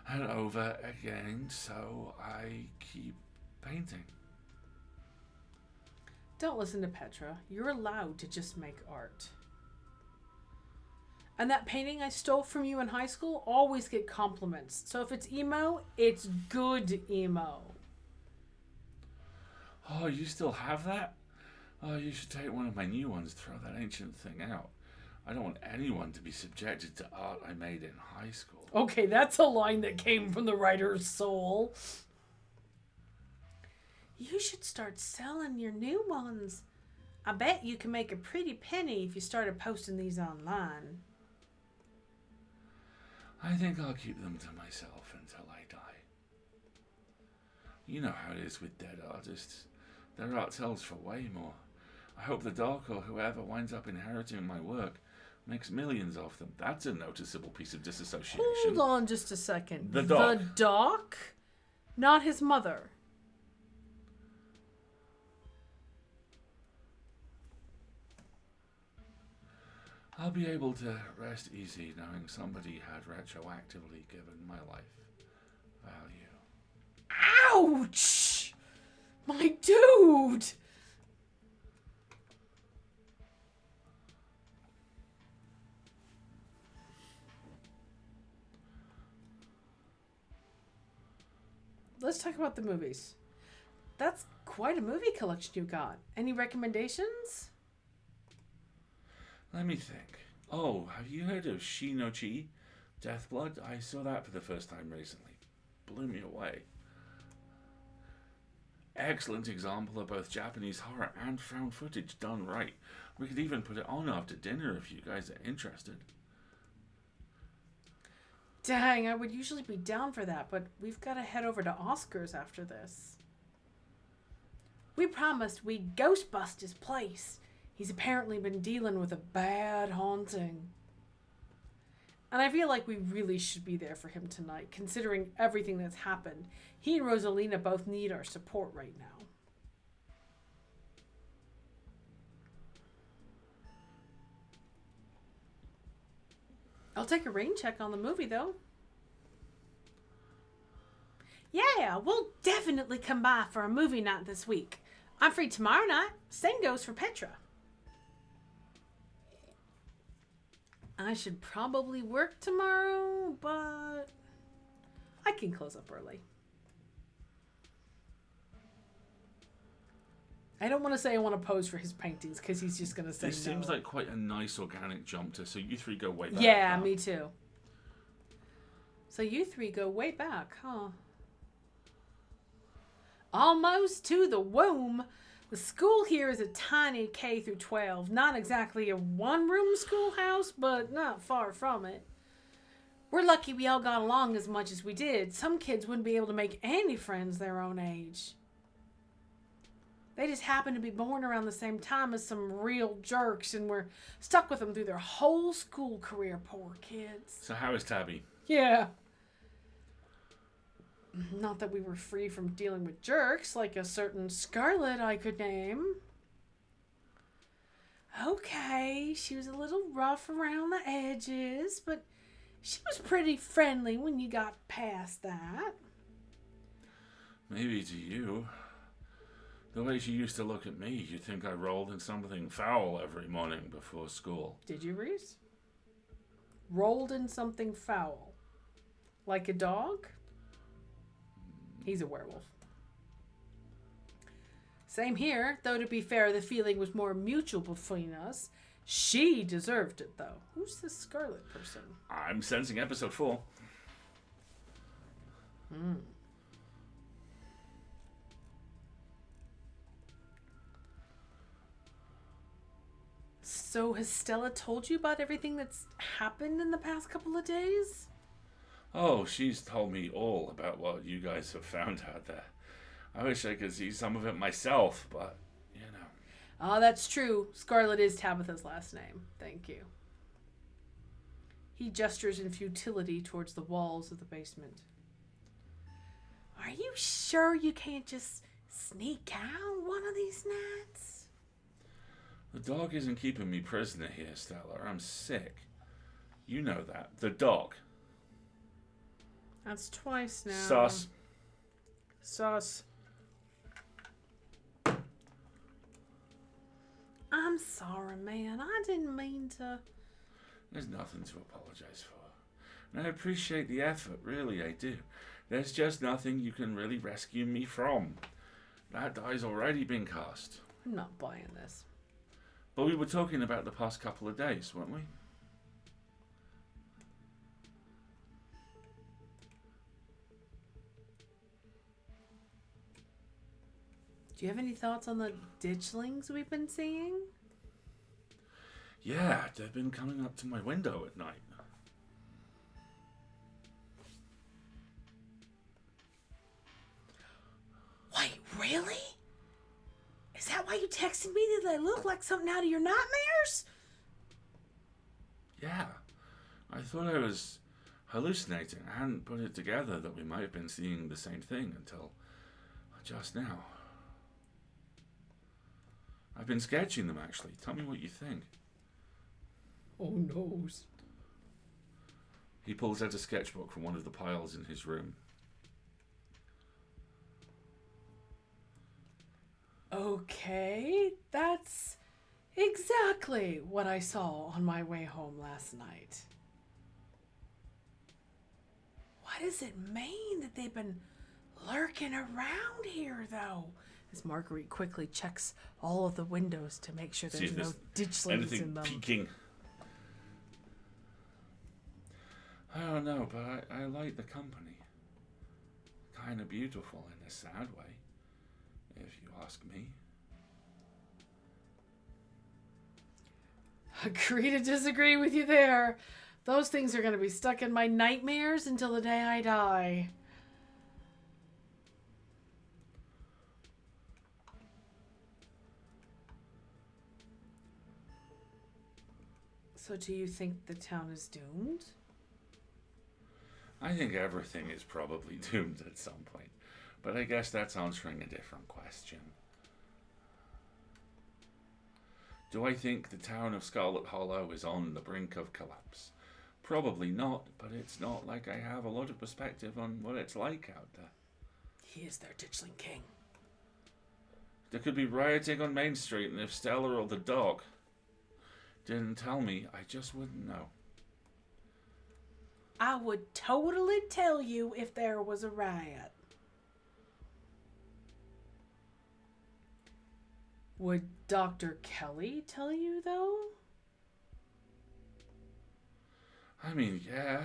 and over again, so I keep painting. Don't listen to Petra. You're allowed to just make art. And that painting I stole from you in high school, always get compliments. So if it's emo, it's good emo. Oh, you still have that? Oh, you should take one of my new ones, throw that ancient thing out. I don't want anyone to be subjected to art I made in high school. Okay, that's a line that came from the writer's soul. You should start selling your new ones. I bet you can make a pretty penny if you started posting these online. I think I'll keep them to myself until I die. You know how it is with dead artists. Their art sells for way more. I hope the doc or whoever winds up inheriting my work makes millions of them. That's a noticeable piece of disassociation. Hold on just a second. The doc. The doc? Not his mother. I'll be able to rest easy knowing somebody had retroactively given my life value. Ouch! My dude! Let's talk about the movies. That's quite a movie collection you got. Any recommendations? Let me think. Oh, have you heard of Shi no Chi? Deathblood? I saw that for the first time recently. Blew me away. Excellent example of both Japanese horror and found footage done right. We could even put it on after dinner if you guys are interested. Dang, I would usually be down for that, but we've got to head over to Oscar's after this. We promised we'd ghostbust his place. He's apparently been dealing with a bad haunting. And I feel like we really should be there for him tonight, considering everything that's happened. He and Rosalina both need our support right now. I'll take a rain check on the movie, though. Yeah, we'll definitely come by for a movie night this week. I'm free tomorrow night. Same goes for Petra. I should probably work tomorrow, but I can close up early. I don't want to say I want to pose for his paintings because he's just going to say This no. seems like quite a nice organic jump to, so you three go way back. Yeah, me too. So you three go way back, huh? Almost to the womb. The school here is a tiny K through 12. Not exactly a one-room schoolhouse, but not far from it. We're lucky we all got along as much as we did. Some kids wouldn't be able to make any friends their own age. They just happen to be born around the same time as some real jerks, and we're stuck with them through their whole school career, poor kids. So how is Tabby? Yeah. Not that we were free from dealing with jerks, like a certain Scarlet I could name. Okay, she was a little rough around the edges, but she was pretty friendly when you got past that. Maybe to you. The way she used to look at me, you'd think I rolled in something foul every morning before school. Did you, Reese? Rolled in something foul? Like a dog? He's a werewolf. Same here, though to be fair, the feeling was more mutual between us. She deserved it, though. Who's this Scarlet person? I'm sensing episode 4. So has Stella told you about everything that's happened in the past couple of days? Oh, she's told me all about what you guys have found out there. I wish I could see some of it myself, but, you know. Oh, that's true. Scarlet is Tabitha's last name. Thank you. He gestures in futility towards the walls of the basement. Are you sure you can't just sneak out one of these nights? The dog isn't keeping me prisoner here, Stella. I'm sick. You know that. The dog. That's twice now. Sus. Sus. I'm sorry, man. I didn't mean to. There's nothing to apologize for. And I appreciate the effort, really, I do. There's just nothing you can really rescue me from. That die's already been cast. I'm not buying this. But we were talking about the past couple of days, weren't we? Do you have any thoughts on the ditchlings we've been seeing? Yeah, they've been coming up to my window at night. Wait, really? Is that why you texted me that I look like something out of your nightmares? Yeah. I thought I was hallucinating. I hadn't put it together that we might have been seeing the same thing until just now. I've been sketching them, actually. Tell me what you think. Oh, noes. He pulls out a sketchbook from one of the piles in his room. Okay, that's exactly what I saw on my way home last night. What does it mean that they've been lurking around here, though? As Marguerite quickly checks all of the windows to make sure See there's if no ditchlings in anything them. peeking. I don't know, but I like the company. Kind of beautiful in a sad way, if you ask me. Agree to disagree with you there. Those things are going to be stuck in my nightmares until the day I die. So do you think the town is doomed? I think everything is probably doomed at some point, but I guess that's answering a different question. Do I think the town of Scarlet Hollow is on the brink of collapse? Probably not, but it's not like I have a lot of perspective on what it's like out there. He is their ditchling king. There could be rioting on Main Street, and if Stella or the dog didn't tell me, I just wouldn't know. I would totally tell you if there was a riot. Would Dr. Kelly tell you, though? I mean, yeah,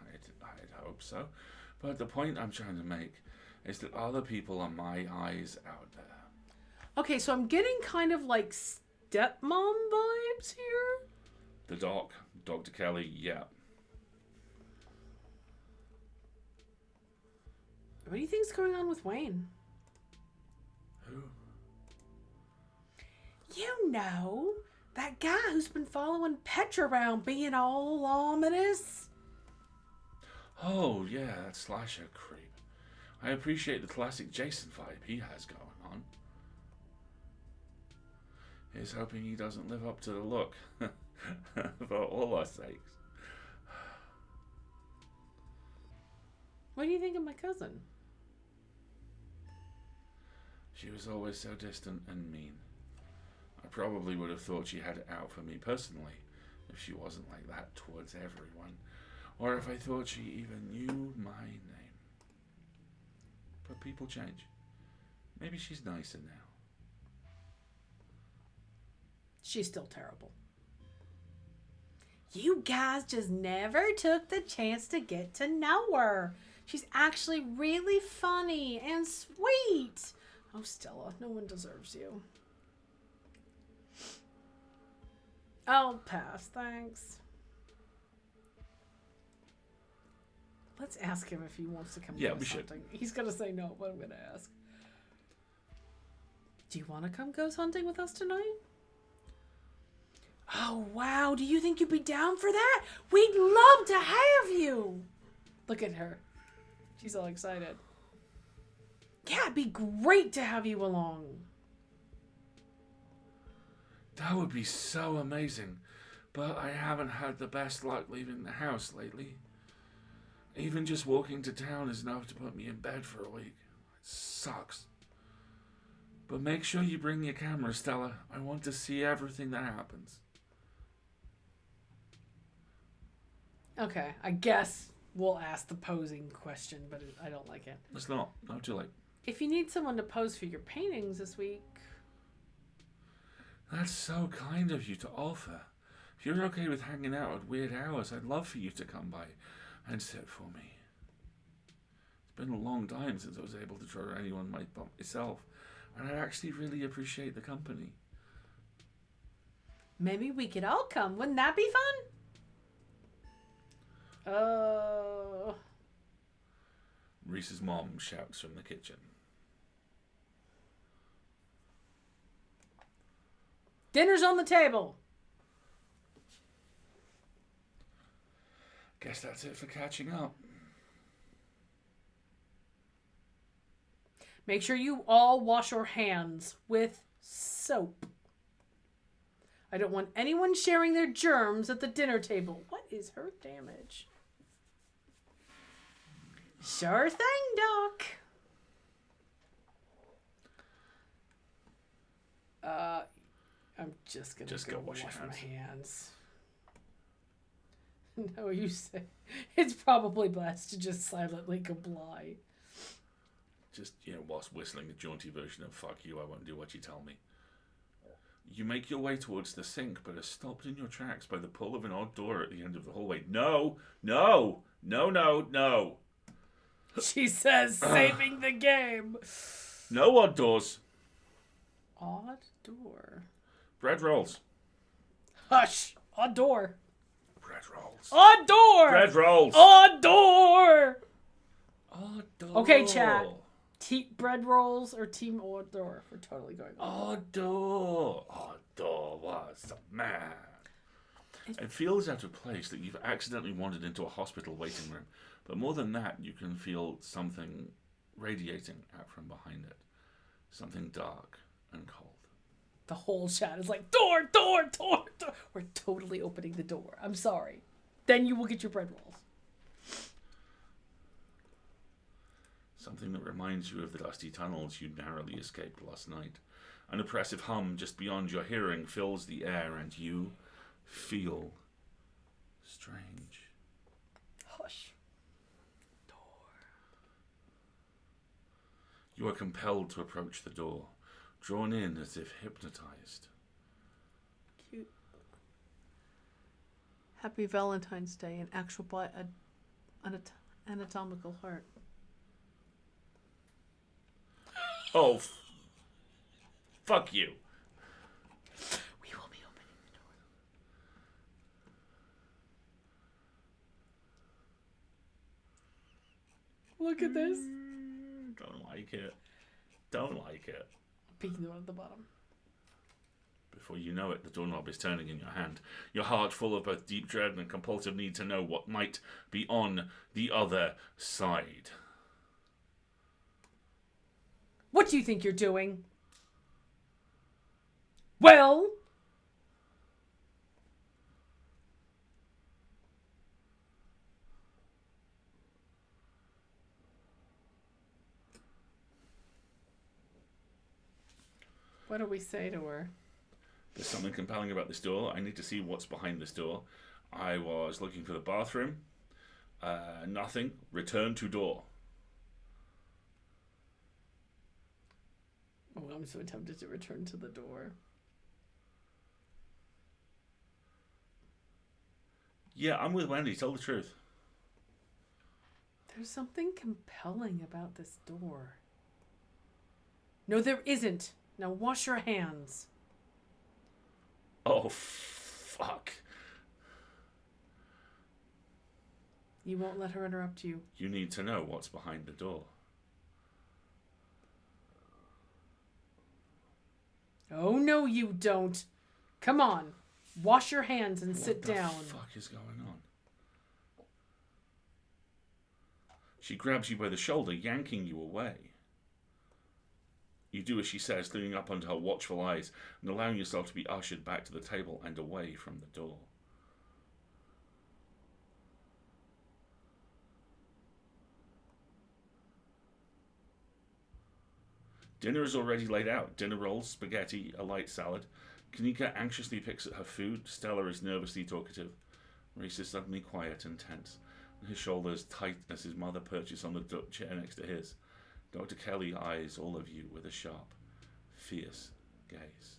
I'd hope so. But the point I'm trying to make is that other people are my eyes out there. Okay, so I'm getting kind of like stepmom vibes here. The doc, Dr. Kelly, yeah. What do you think's going on with Wayne? Who? You know, that guy who's been following Petra around being all ominous. Oh, yeah, that slasher creep. I appreciate the classic Jason vibe he has going on. Here's hoping he doesn't live up to the look. For all our sakes. What do you think of my cousin? She was always so distant and mean. I probably would have thought she had it out for me personally if she wasn't like that towards everyone, or if I thought she even knew my name. But people change. Maybe she's nicer now. She's still terrible. You guys just never took the chance to get to know her. She's actually really funny and sweet. Oh, Stella, no one deserves you. I'll pass, thanks. Let's ask him if he wants to come Yeah, ghost we should. hunting. He's going to say no, but I'm going to ask. Do you want to come ghost hunting with us tonight? Oh, wow. Do you think you'd be down for that? We'd love to have you. Look at her. She's all excited. Yeah, it'd be great to have you along. That would be so amazing, but I haven't had the best luck leaving the house lately. Even just walking to town is enough to put me in bed for a week. It sucks. But make sure you bring your camera, Stella. I want to see everything that happens. Okay, I guess we'll ask the posing question, but I don't like it. It's not too late. If you need someone to pose for your paintings this week... That's so kind of you to offer. If you're okay with hanging out at weird hours, I'd love for you to come by and sit for me. It's been a long time since I was able to draw anyone but myself, and I actually really appreciate the company. Maybe we could all come. Wouldn't that be fun? Oh. Reese's mom shouts from the kitchen. Dinner's on the table. Guess that's it for catching up. Make sure you all wash your hands with soap. I don't want anyone sharing their germs at the dinner table. What is her damage? Sure thing, Doc. I'm just gonna go wash my hands. No, you say it's probably best to just silently comply. just, whilst whistling a jaunty version of "fuck you, I won't do what you tell me." You make your way towards the sink, but are stopped in your tracks by the pull of an odd door at the end of the hallway. No, no, no, no, no. She says, saving the game. No odd doors. Odd door. Bread rolls. Hush. Odd door. Bread rolls. Odd door. Bread rolls. Odd door. Odd door. Okay, chat. Bread rolls or team odd door? We're totally going on. Odd door. Odd door was the man. It feels out of place that you've accidentally wandered into a hospital waiting room. But more than that, you can feel something radiating out from behind it. Something dark and cold. The whole chat is like, door, door, door, door. We're totally opening the door. I'm sorry. Then you will get your bread rolls. Something that reminds you of the dusty tunnels you narrowly escaped last night. An oppressive hum just beyond your hearing fills the air, and you feel strange. Hush. Door. You are compelled to approach the door, drawn in as if hypnotized. Cute. Happy Valentine's Day, an actual anatomical heart. Oh, fuck you. We will be opening the door. Look at this. Don't like it. Don't like it. Peeking the one at the bottom. Before you know it, the doorknob is turning in your hand. Your heart full of both deep dread and compulsive need to know what might be on the other side. What do you think you're doing? Well... What do we say to her? There's something compelling about this door. I need to see what's behind this door. I was looking for the bathroom. Nothing. Return to door. Oh, I'm so tempted to return to the door. Yeah, I'm with Wendy. Tell the truth. There's something compelling about this door. No, there isn't. Now wash your hands. Oh, fuck. You won't let her interrupt you. You need to know what's behind the door. Oh, no, you don't. Come on. Wash your hands and sit down. What the fuck is going on? She grabs you by the shoulder, yanking you away. You do as she says, leaning up under her watchful eyes and allowing yourself to be ushered back to the table and away from the door. Dinner is already laid out. Dinner rolls, spaghetti, a light salad. Kanika anxiously picks at her food. Stella is nervously talkative. Reese is suddenly quiet and tense, and his shoulders tight as his mother perches on the chair next to his. Dr. Kelly eyes all of you with a sharp, fierce gaze.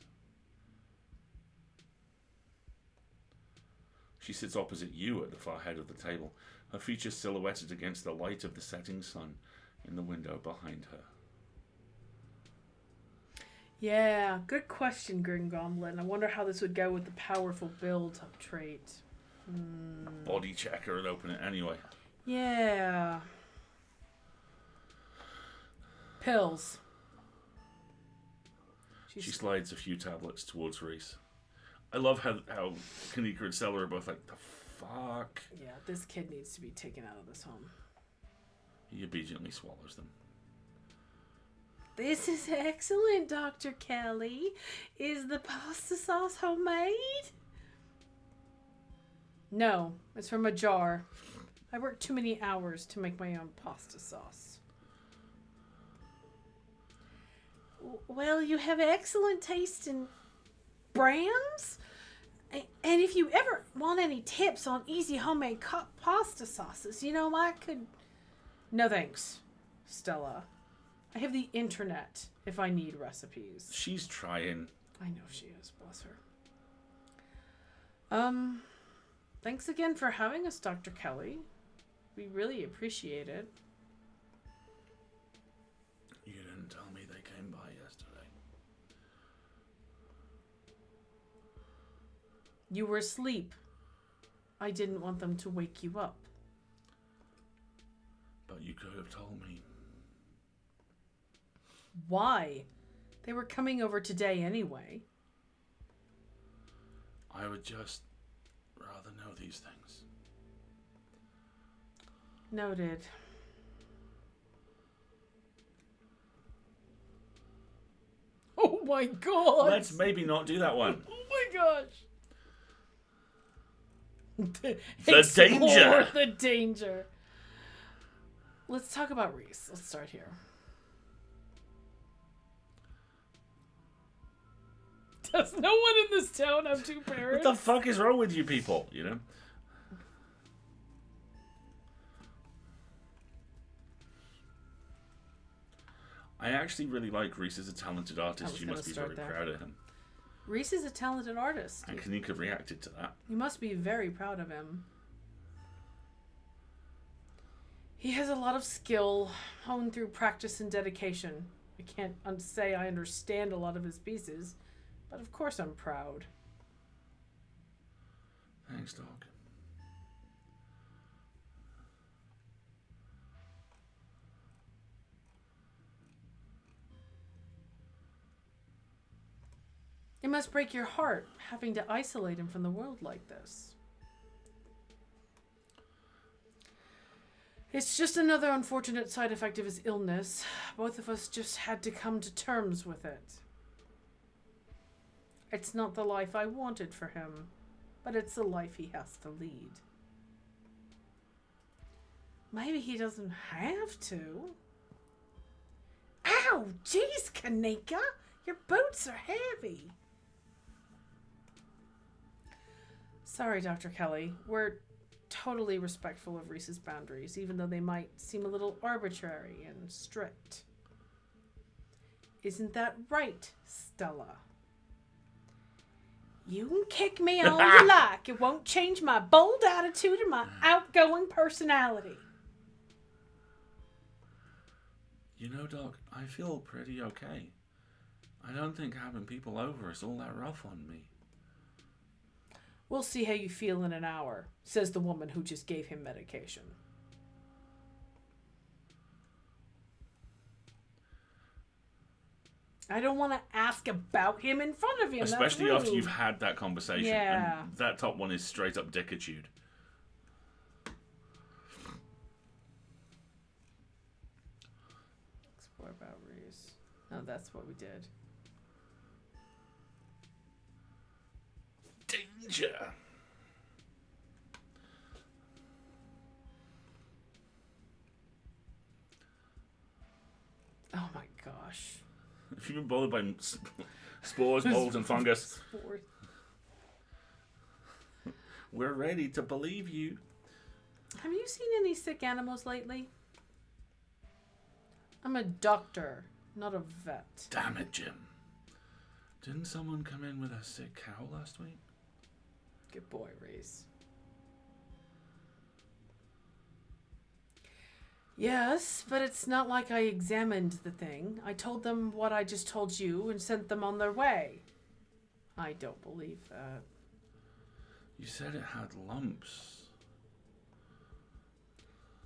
She sits opposite you at the far head of the table, her features silhouetted against the light of the setting sun in the window behind her. Yeah, good question, Grim Goblin. I wonder how this would go with the powerful build-up trait. Body checker and open it anyway. Yeah. Pills. She slides a few tablets towards Reese. I love how Kanika and Stella are both like, the fuck? Yeah, this kid needs to be taken out of this home. He obediently swallows them. This is excellent, Dr. Kelly. Is the pasta sauce homemade? No, it's from a jar. I worked too many hours to make my own pasta sauce. Well, you have excellent taste in brands. And if you ever want any tips on easy homemade pasta sauces, I could... No thanks, Stella. I have the internet if I need recipes. She's trying. I know she is, bless her. Thanks again for having us, Dr. Kelly. We really appreciate it. You didn't tell me they came by yesterday. You were asleep. I didn't want them to wake you up. But you could have told me. Why? They were coming over today anyway. I would just rather know these things. Noted. Oh my god! Let's maybe not do that one. Oh my gosh! The Explore danger! The danger. Let's talk about Reese. Let's start here. Does no one in this town have two parents? What the fuck is wrong with you people, you know? I actually really like Reese as a talented artist. You must be very proud of him. Reese is a talented artist. And Kanika reacted to that. You must be very proud of him. He has a lot of skill, honed through practice and dedication. I can't say I understand a lot of his pieces, but of course I'm proud. Thanks, dog. It must break your heart, having to isolate him from the world like this. It's just another unfortunate side effect of his illness. Both of us just had to come to terms with it. It's not the life I wanted for him, but it's the life he has to lead. Maybe he doesn't have to. Ow! Jeez, Kanika! Your boots are heavy. Sorry, Dr. Kelly. We're totally respectful of Reese's boundaries, even though they might seem a little arbitrary and strict. Isn't that right, Stella? You can kick me all you like. It won't change my bold attitude and my outgoing personality. You know, Doc, I feel pretty okay. I don't think having people over is all that rough on me. We'll see how you feel in an hour, says the woman who just gave him medication. I don't want to ask about him in front of him. Especially after you've had that conversation. Yeah. And that top one is straight up dickitude. Explore about Reese. Oh, that's what we did. Danger. Oh my gosh. If you've been bothered by spores, mold, and fungus, Spores. we're ready to believe you. Have you seen any sick animals lately? I'm a doctor, not a vet. Damn it, Jim. Didn't someone come in with a sick cow last week? Good boy, Reese. Yes, but it's not like I examined the thing. I told them what I just told you and sent them on their way. I don't believe that. You said it had lumps.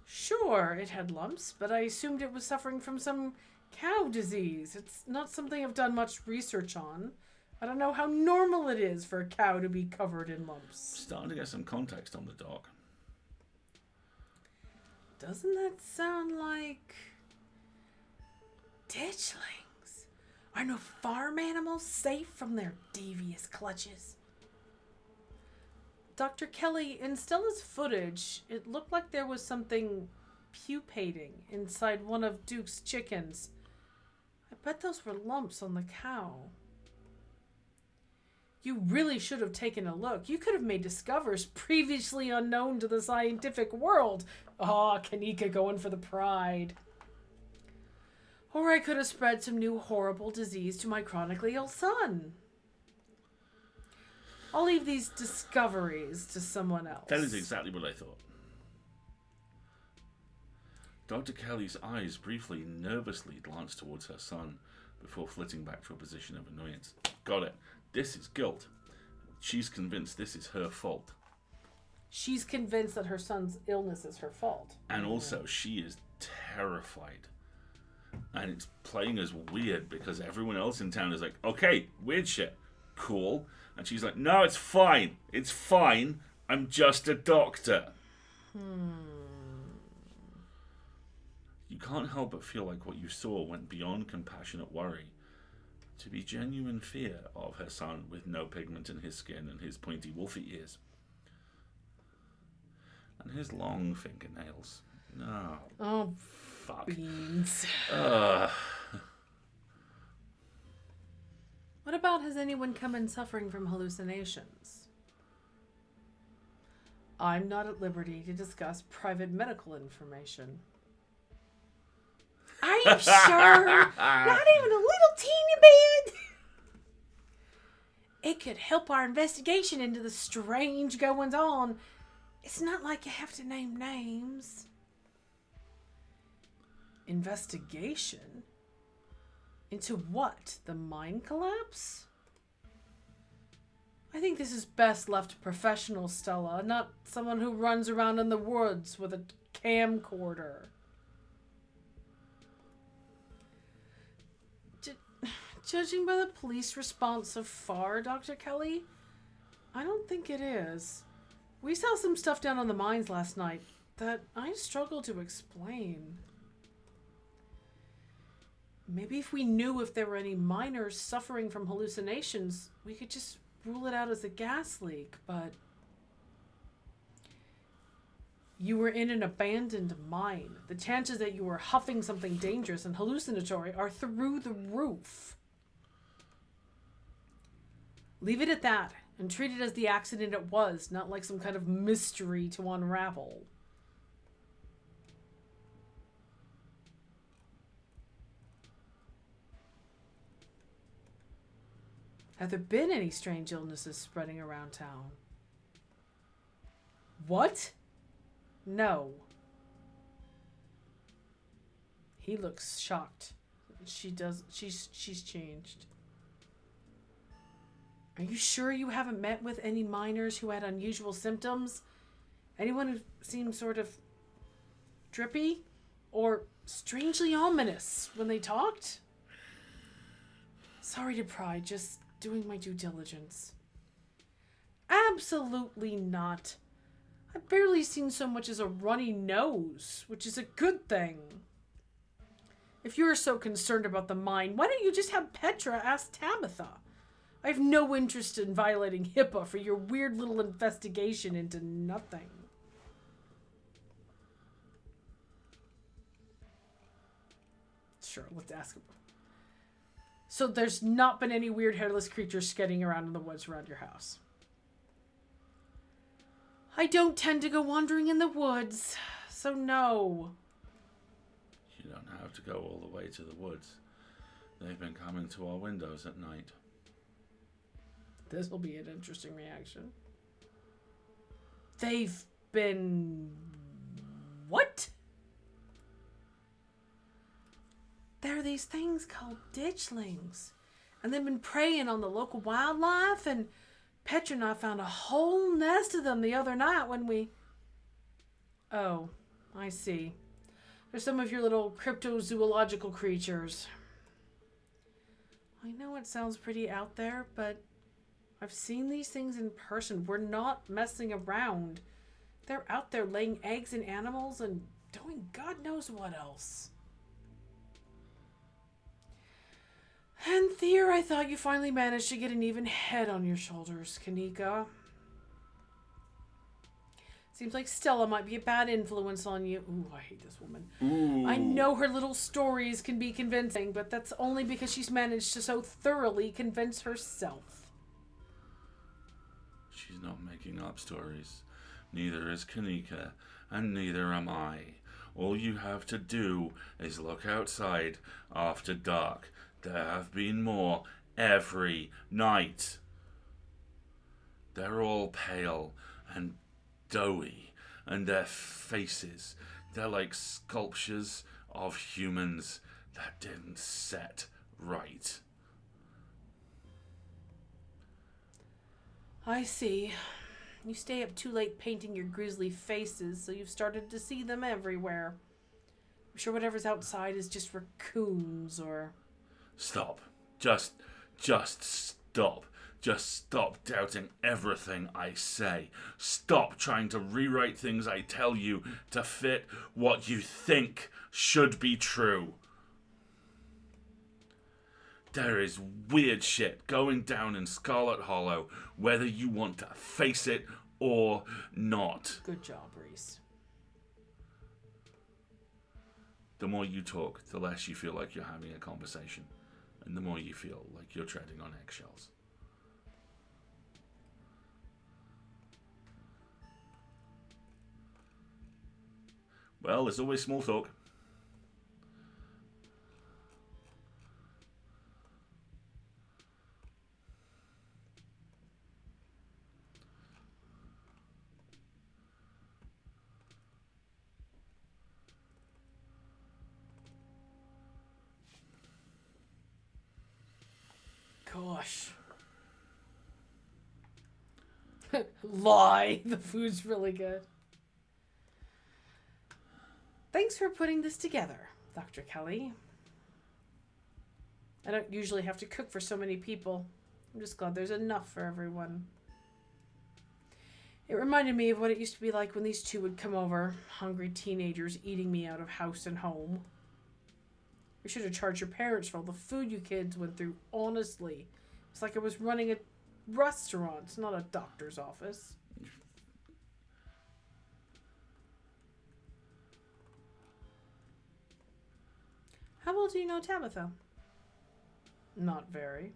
Sure, it had lumps, but I assumed it was suffering from some cow disease. It's not something I've done much research on. I don't know how normal it is for a cow to be covered in lumps. Starting to get some context on the dog. Doesn't that sound like ditchlings? Are no farm animals safe from their devious clutches? Dr. Kelly, in Stella's footage, it looked like there was something pupating inside one of Duke's chickens. I bet those were lumps on the cow. You really should have taken a look. You could have made discoveries previously unknown to the scientific world. Ah, Kanika going for the pride. Or I could have spread some new horrible disease to my chronically ill son. I'll leave these discoveries to someone else. That is exactly what I thought. Dr. Kelly's eyes briefly, nervously glanced towards her son before flitting back to a position of annoyance. Got it. This is guilt. She's convinced this is her fault. She's convinced that her son's illness is her fault. And also, she is terrified. And it's playing as weird because everyone else in town is like, okay, weird shit. Cool. And she's like, no, it's fine. It's fine. I'm just a doctor. You can't help but feel like what you saw went beyond compassionate worry to be genuine fear of her son with no pigment in his skin and his pointy wolfy ears. And his long fingernails. No. Oh, fuck. Beans. What about, has anyone come in suffering from hallucinations? I'm not at liberty to discuss private medical information. Are you sure? Not even a little teeny bit? It could help our investigation into the strange goings on. It's not like you have to name names. Investigation? Into what? The mine collapse? I think this is best left to professional, Stella, not someone who runs around in the woods with a camcorder. Judging by the police response so far, Dr. Kelly, I don't think it is. We saw some stuff down on the mines last night that I struggle to explain. Maybe if we knew if there were any miners suffering from hallucinations, we could just rule it out as a gas leak, but... You were in an abandoned mine. The chances that you were huffing something dangerous and hallucinatory are through the roof. Leave it at that, and treat it as the accident it was, not like some kind of mystery to unravel. Have there been any strange illnesses spreading around town? What? No. He looks shocked. She's changed. Are you sure you haven't met with any miners who had unusual symptoms? Anyone who seemed sort of drippy or strangely ominous when they talked? Sorry to pry, just doing my due diligence. Absolutely not. I've barely seen so much as a runny nose, which is a good thing. If you're so concerned about the mine, why don't you just have Petra ask Tabitha? I have no interest in violating HIPAA for your weird little investigation into nothing. Sure, let's ask him. So there's not been any weird hairless creatures skidding around in the woods around your house? I don't tend to go wandering in the woods, so no. You don't have to go all the way to the woods. They've been coming to our windows at night. This will be an interesting reaction. They've been... What? There are these things called ditchlings. And they've been preying on the local wildlife, and Petra and I found a whole nest of them the other night when we... Oh, I see. They're some of your little cryptozoological creatures. I know it sounds pretty out there, but I've seen these things in person. We're not messing around. They're out there laying eggs in animals and doing God knows what else. And Thea, I thought you finally managed to get an even head on your shoulders, Kanika. Seems like Stella might be a bad influence on you. Ooh, I hate this woman. Ooh. I know her little stories can be convincing, but that's only because she's managed to so thoroughly convince herself. She's not making up stories. Neither is Kanika, and neither am I. All you have to do is look outside after dark. There have been more every night. They're all pale and doughy, and their faces, they're like sculptures of humans that didn't set right. I see. You stay up too late painting your grisly faces, so you've started to see them everywhere. I'm sure whatever's outside is just raccoons or... Stop. Just stop. Just stop doubting everything I say. Stop trying to rewrite things I tell you to fit what you think should be true. There is weird shit going down in Scarlet Hollow, whether you want to face it or not. Good job, Reese. The more you talk, the less you feel like you're having a conversation, and the more you feel like you're treading on eggshells. Well, there's always small talk. Gosh. Lie. The food's really good. Thanks for putting this together, Dr. Kelly. I don't usually have to cook for so many people. I'm just glad there's enough for everyone. It reminded me of what it used to be like when these two would come over, hungry teenagers eating me out of house and home. We should have charged your parents for all the food you kids went through, honestly. It's like I was running a restaurant, not a doctor's office. How well do you know Tabitha? Not very.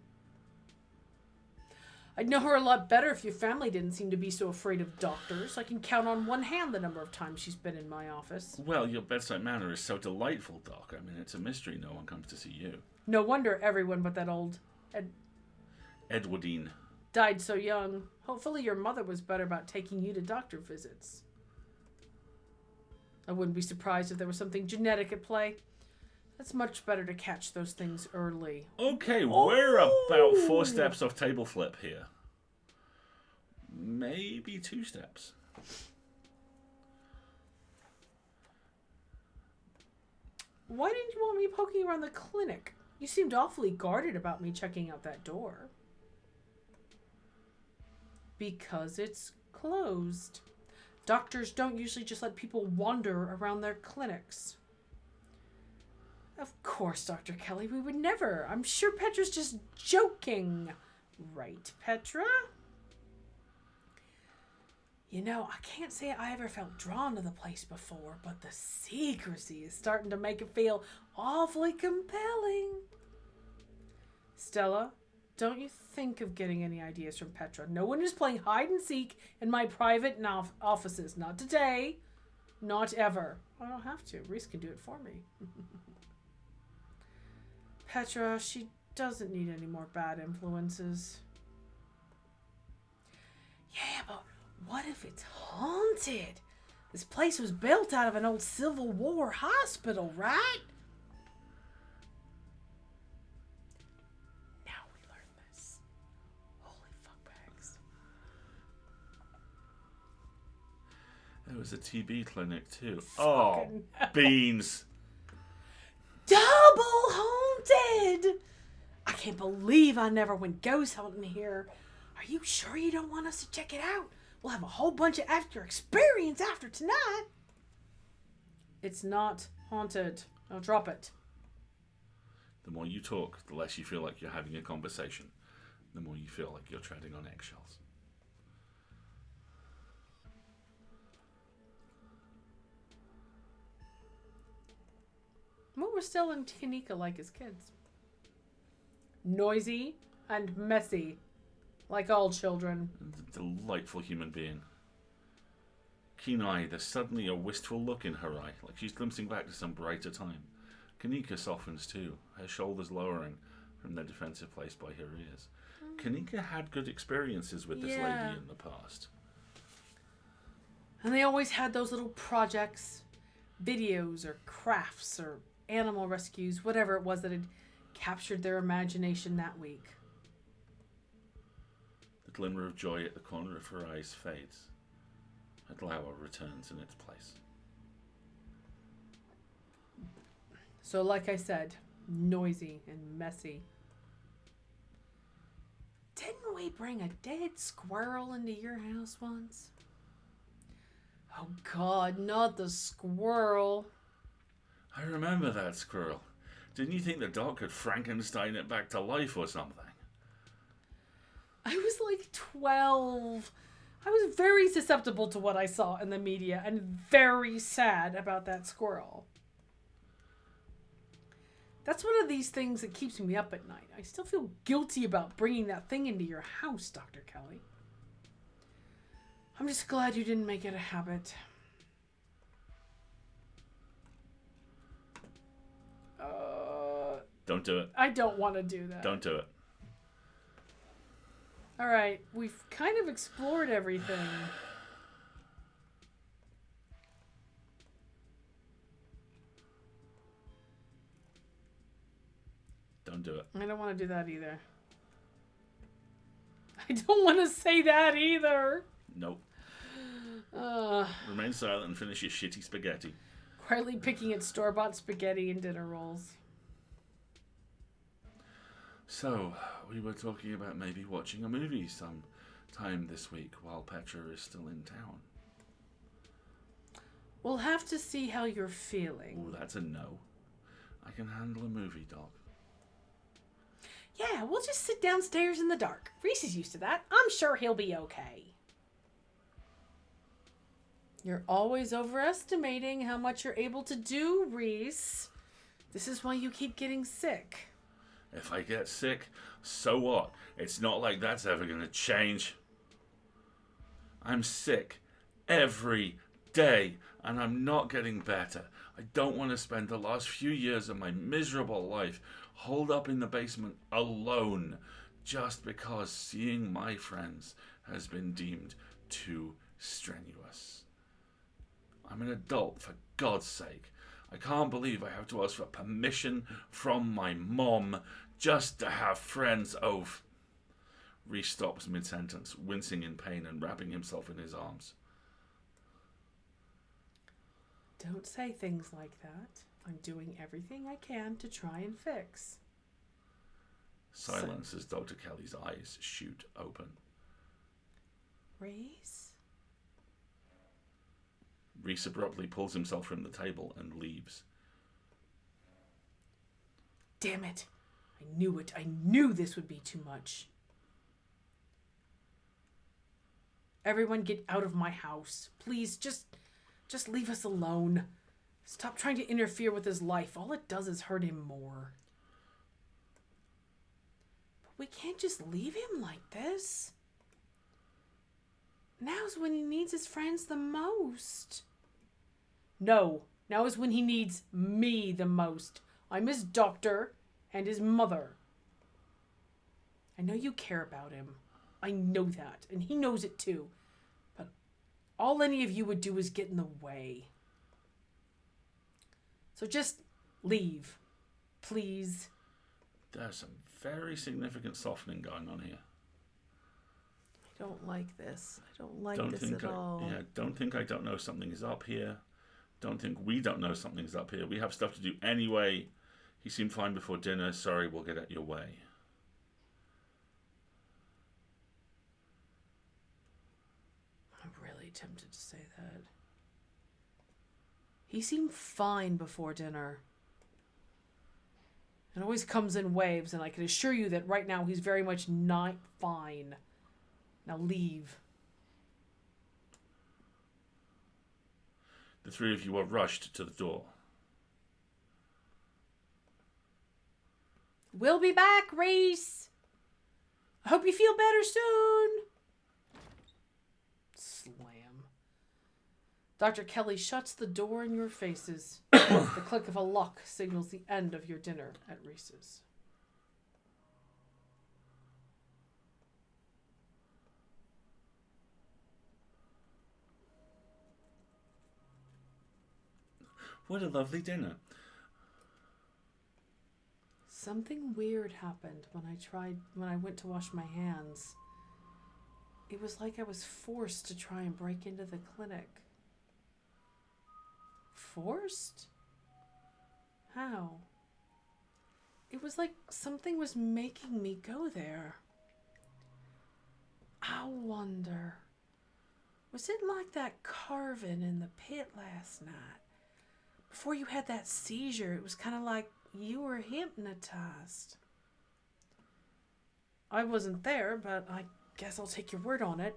I'd know her a lot better if your family didn't seem to be so afraid of doctors. I can count on one hand the number of times she's been in my office. Well, your bedside manner is so delightful, Doc. I mean, it's a mystery no one comes to see you. No wonder everyone but that old Edwardine died so young. Hopefully your mother was better about taking you to doctor visits. I wouldn't be surprised if there was something genetic at play. It's much better to catch those things early. Okay, we're about 4 steps off table flip here. Maybe 2 steps. Why didn't you want me poking around the clinic? You seemed awfully guarded about me checking out that door. Because it's closed. Doctors don't usually just let people wander around their clinics. Of course, Dr. Kelly, we would never. I'm sure Petra's just joking. Right, Petra? You know, I can't say I ever felt drawn to the place before, but the secrecy is starting to make it feel awfully compelling. Stella, don't you think of getting any ideas from Petra. No one is playing hide and seek in my private offices. Not today. Not ever. I don't have to. Reese can do it for me. Petra, she doesn't need any more bad influences. Yeah, but what if it's haunted? This place was built out of an old Civil War hospital, right? Now we learn this. Holy fuckbags. There was a TB clinic too. Fucking hell. Beans. Double haunted! I can't believe I never went ghost hunting here. Are you sure you don't want us to check it out? We'll have a whole bunch of extra experience after tonight. It's not haunted. I'll drop it. The more you talk, the less you feel like you're having a conversation. The more you feel like you're treading on eggshells. What were Stella and Tanika like as kids? Noisy and messy. Like all children. A delightful human being. Keen-eyed, there's suddenly a wistful look in her eye, like she's glimpsing back to some brighter time. Kanika softens too, her shoulders lowering from their defensive place by her ears. Kanika had good experiences with this lady in the past. And they always had those little projects, videos or crafts or animal rescues, whatever it was that had captured their imagination that week. The glimmer of joy at the corner of her eyes fades. A glower returns in its place. So like I said, noisy and messy. Didn't we bring a dead squirrel into your house once? Oh God, not the squirrel. I remember that squirrel. Didn't you think the dog could Frankenstein it back to life or something? I was like 12. I was very susceptible to what I saw in the media and very sad about that squirrel. That's one of these things that keeps me up at night. I still feel guilty about bringing that thing into your house, Dr. Kelly. I'm just glad you didn't make it a habit. Don't do it. I don't want to do that. Don't do it. All right, we've kind of explored everything. Don't do it. I don't want to do that either. I don't want to say that either. Nope. Remain silent and finish your shitty spaghetti. Quietly picking at store-bought spaghetti and dinner rolls. So, we were talking about maybe watching a movie sometime this week while Petra is still in town. We'll have to see how you're feeling. Oh, that's a no. I can handle a movie, Doc. Yeah, we'll just sit downstairs in the dark. Reese is used to that. I'm sure he'll be okay. You're always overestimating how much you're able to do, Reese. This is why you keep getting sick. If I get sick, so what? It's not like that's ever going to change. I'm sick every day, and I'm not getting better. I don't want to spend the last few years of my miserable life holed up in the basement alone just because seeing my friends has been deemed too strenuous. I'm an adult, for God's sake. I can't believe I have to ask for permission from my mom just to have friends over. Reese stops mid-sentence, wincing in pain and wrapping himself in his arms. Don't say things like that. I'm doing everything I can to try and fix. Silence as Dr. Kelly's eyes shoot open. Reese? Reese abruptly pulls himself from the table and leaves. Damn it. I knew it. I knew this would be too much. Everyone get out of my house. Please, just leave us alone. Stop trying to interfere with his life. All it does is hurt him more. But we can't just leave him like this. Now's when he needs his friends the most. No, now is when he needs me the most. I'm his doctor and his mother. I know you care about him. I know that, and he knows it too. But all any of you would do is get in the way. So just leave, please. There's some very significant softening going on here. I don't like this. I don't like this at all. Yeah, don't think I don't know something is up here. Don't think we don't know something's up here. We have stuff to do anyway. He seemed fine before dinner. Sorry, we'll get at your way. I'm really tempted to say that. He seemed fine before dinner. It always comes in waves, and I can assure you that right now he's very much not fine. Now leave. The three of you are rushed to the door. We'll be back, Reese. I hope you feel better soon. Slam. Dr. Kelly shuts the door in your faces. The click of a lock signals the end of your dinner at Reese's. What a lovely dinner. Something weird happened when I went to wash my hands. It was like I was forced to try and break into the clinic. Forced? How? It was like something was making me go there. I wonder, was it like that carving in the pit last night? Before you had that seizure, it was kind of like you were hypnotized. I wasn't there, but I guess I'll take your word on it.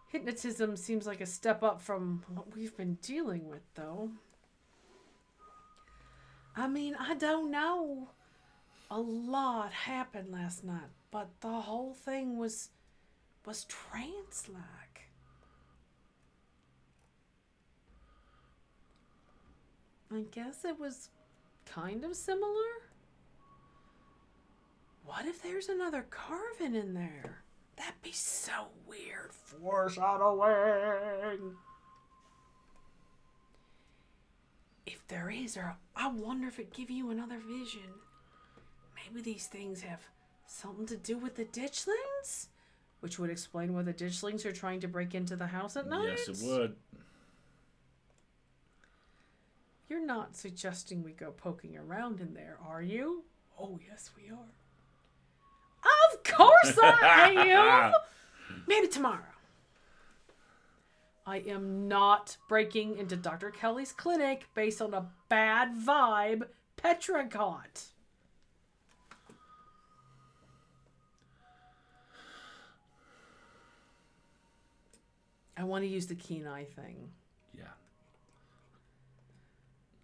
Hypnotism seems like a step up from what we've been dealing with, though. I mean, I don't know. A lot happened last night, but the whole thing was trance-like. I guess it was kind of similar. What if there's another carving in there? That'd be so weird. Foreshadowing. If there is, or I wonder if it'd give you another vision. Maybe these things have something to do with the ditchlings? Which would explain why the ditchlings are trying to break into the house at night? Yes, it would. You're not suggesting we go poking around in there, are you? Oh, yes, we are. Of course I am! Maybe tomorrow. I am not breaking into Dr. Kelly's clinic based on a bad vibe Petra got. I want to use the keen eye thing. Yeah.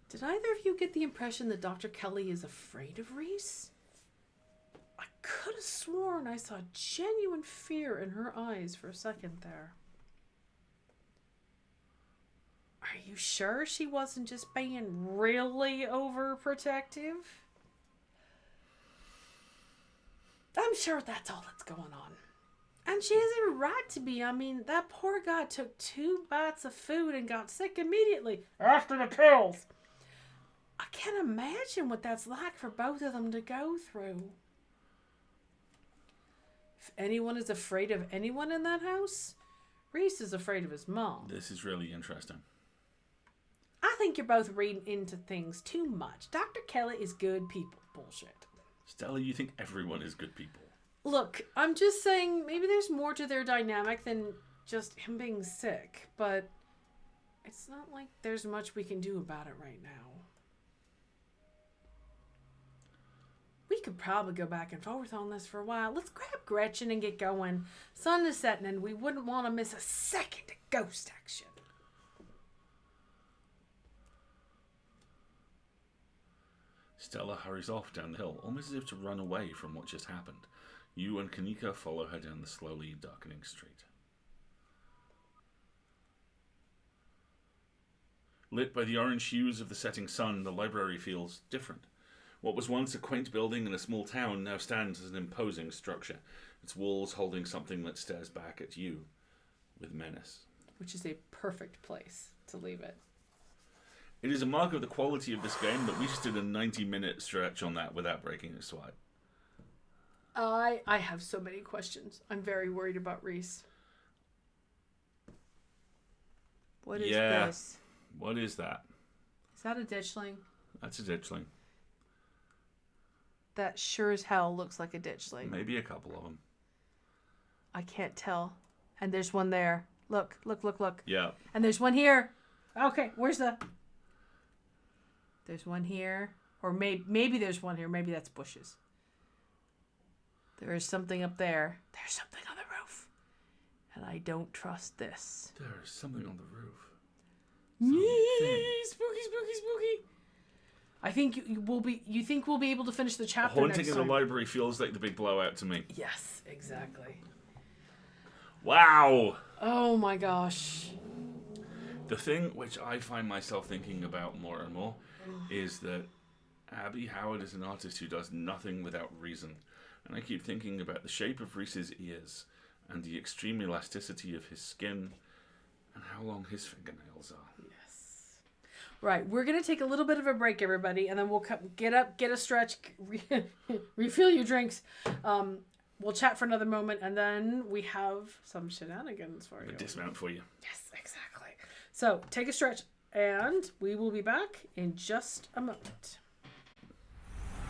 Did either of you get the impression that Dr. Kelly is afraid of Reese? I could have sworn I saw genuine fear in her eyes for a second there. Are you sure she wasn't just being really overprotective? I'm sure that's all that's going on. And she has every right to be. I mean, that poor guy took 2 bites of food and got sick immediately after the pills. I can't imagine what that's like for both of them to go through. If anyone is afraid of anyone in that house, Reese is afraid of his mom. This is really interesting. I think you're both reading into things too much. Dr. Kelly is good people bullshit. Stella, you think everyone is good people? Look, I'm just saying maybe there's more to their dynamic than just him being sick, but it's not like there's much we can do about it right now. We could probably go back and forth on this for a while. Let's grab Gretchen and get going. Sun is setting and we wouldn't want to miss a second of ghost action. Stella hurries off down the hill, almost as if to run away from what just happened. You and Kanika follow her down the slowly darkening street. Lit by the orange hues of the setting sun, the library feels different. What was once a quaint building in a small town now stands as an imposing structure, its walls holding something that stares back at you with menace. Which is a perfect place to leave it. It is a mark of the quality of this game that we just did a 90-minute stretch on that without breaking a sweat. I have so many questions. I'm very worried about Reese. What is this? What is that? Is that a ditchling? That's a ditchling. That sure as hell looks like a ditchling. Maybe a couple of them. I can't tell. And there's one there. Look. Yeah. And there's one here. Okay, where's the... There's one here. Or maybe there's one here. Maybe that's bushes. There is something up there. There's something on the roof. And I don't trust this. There is something on the roof. Spooky. I think you think we'll be able to finish the chapter Haunting next in time. the library feels like the big blowout to me. Yes, exactly. Wow. Oh my gosh. The thing which I find myself thinking about more and more is that Abby Howard is an artist who does nothing without reason. And I keep thinking about the shape of Reese's ears and the extreme elasticity of his skin and how long his fingernails are. Yes. Right, we're going to take a little bit of a break, everybody, and then we'll get up, get a stretch, refill your drinks. We'll chat for another moment, and then we have some shenanigans for you. A dismount for you. Yes, exactly. So take a stretch, and we will be back in just a moment.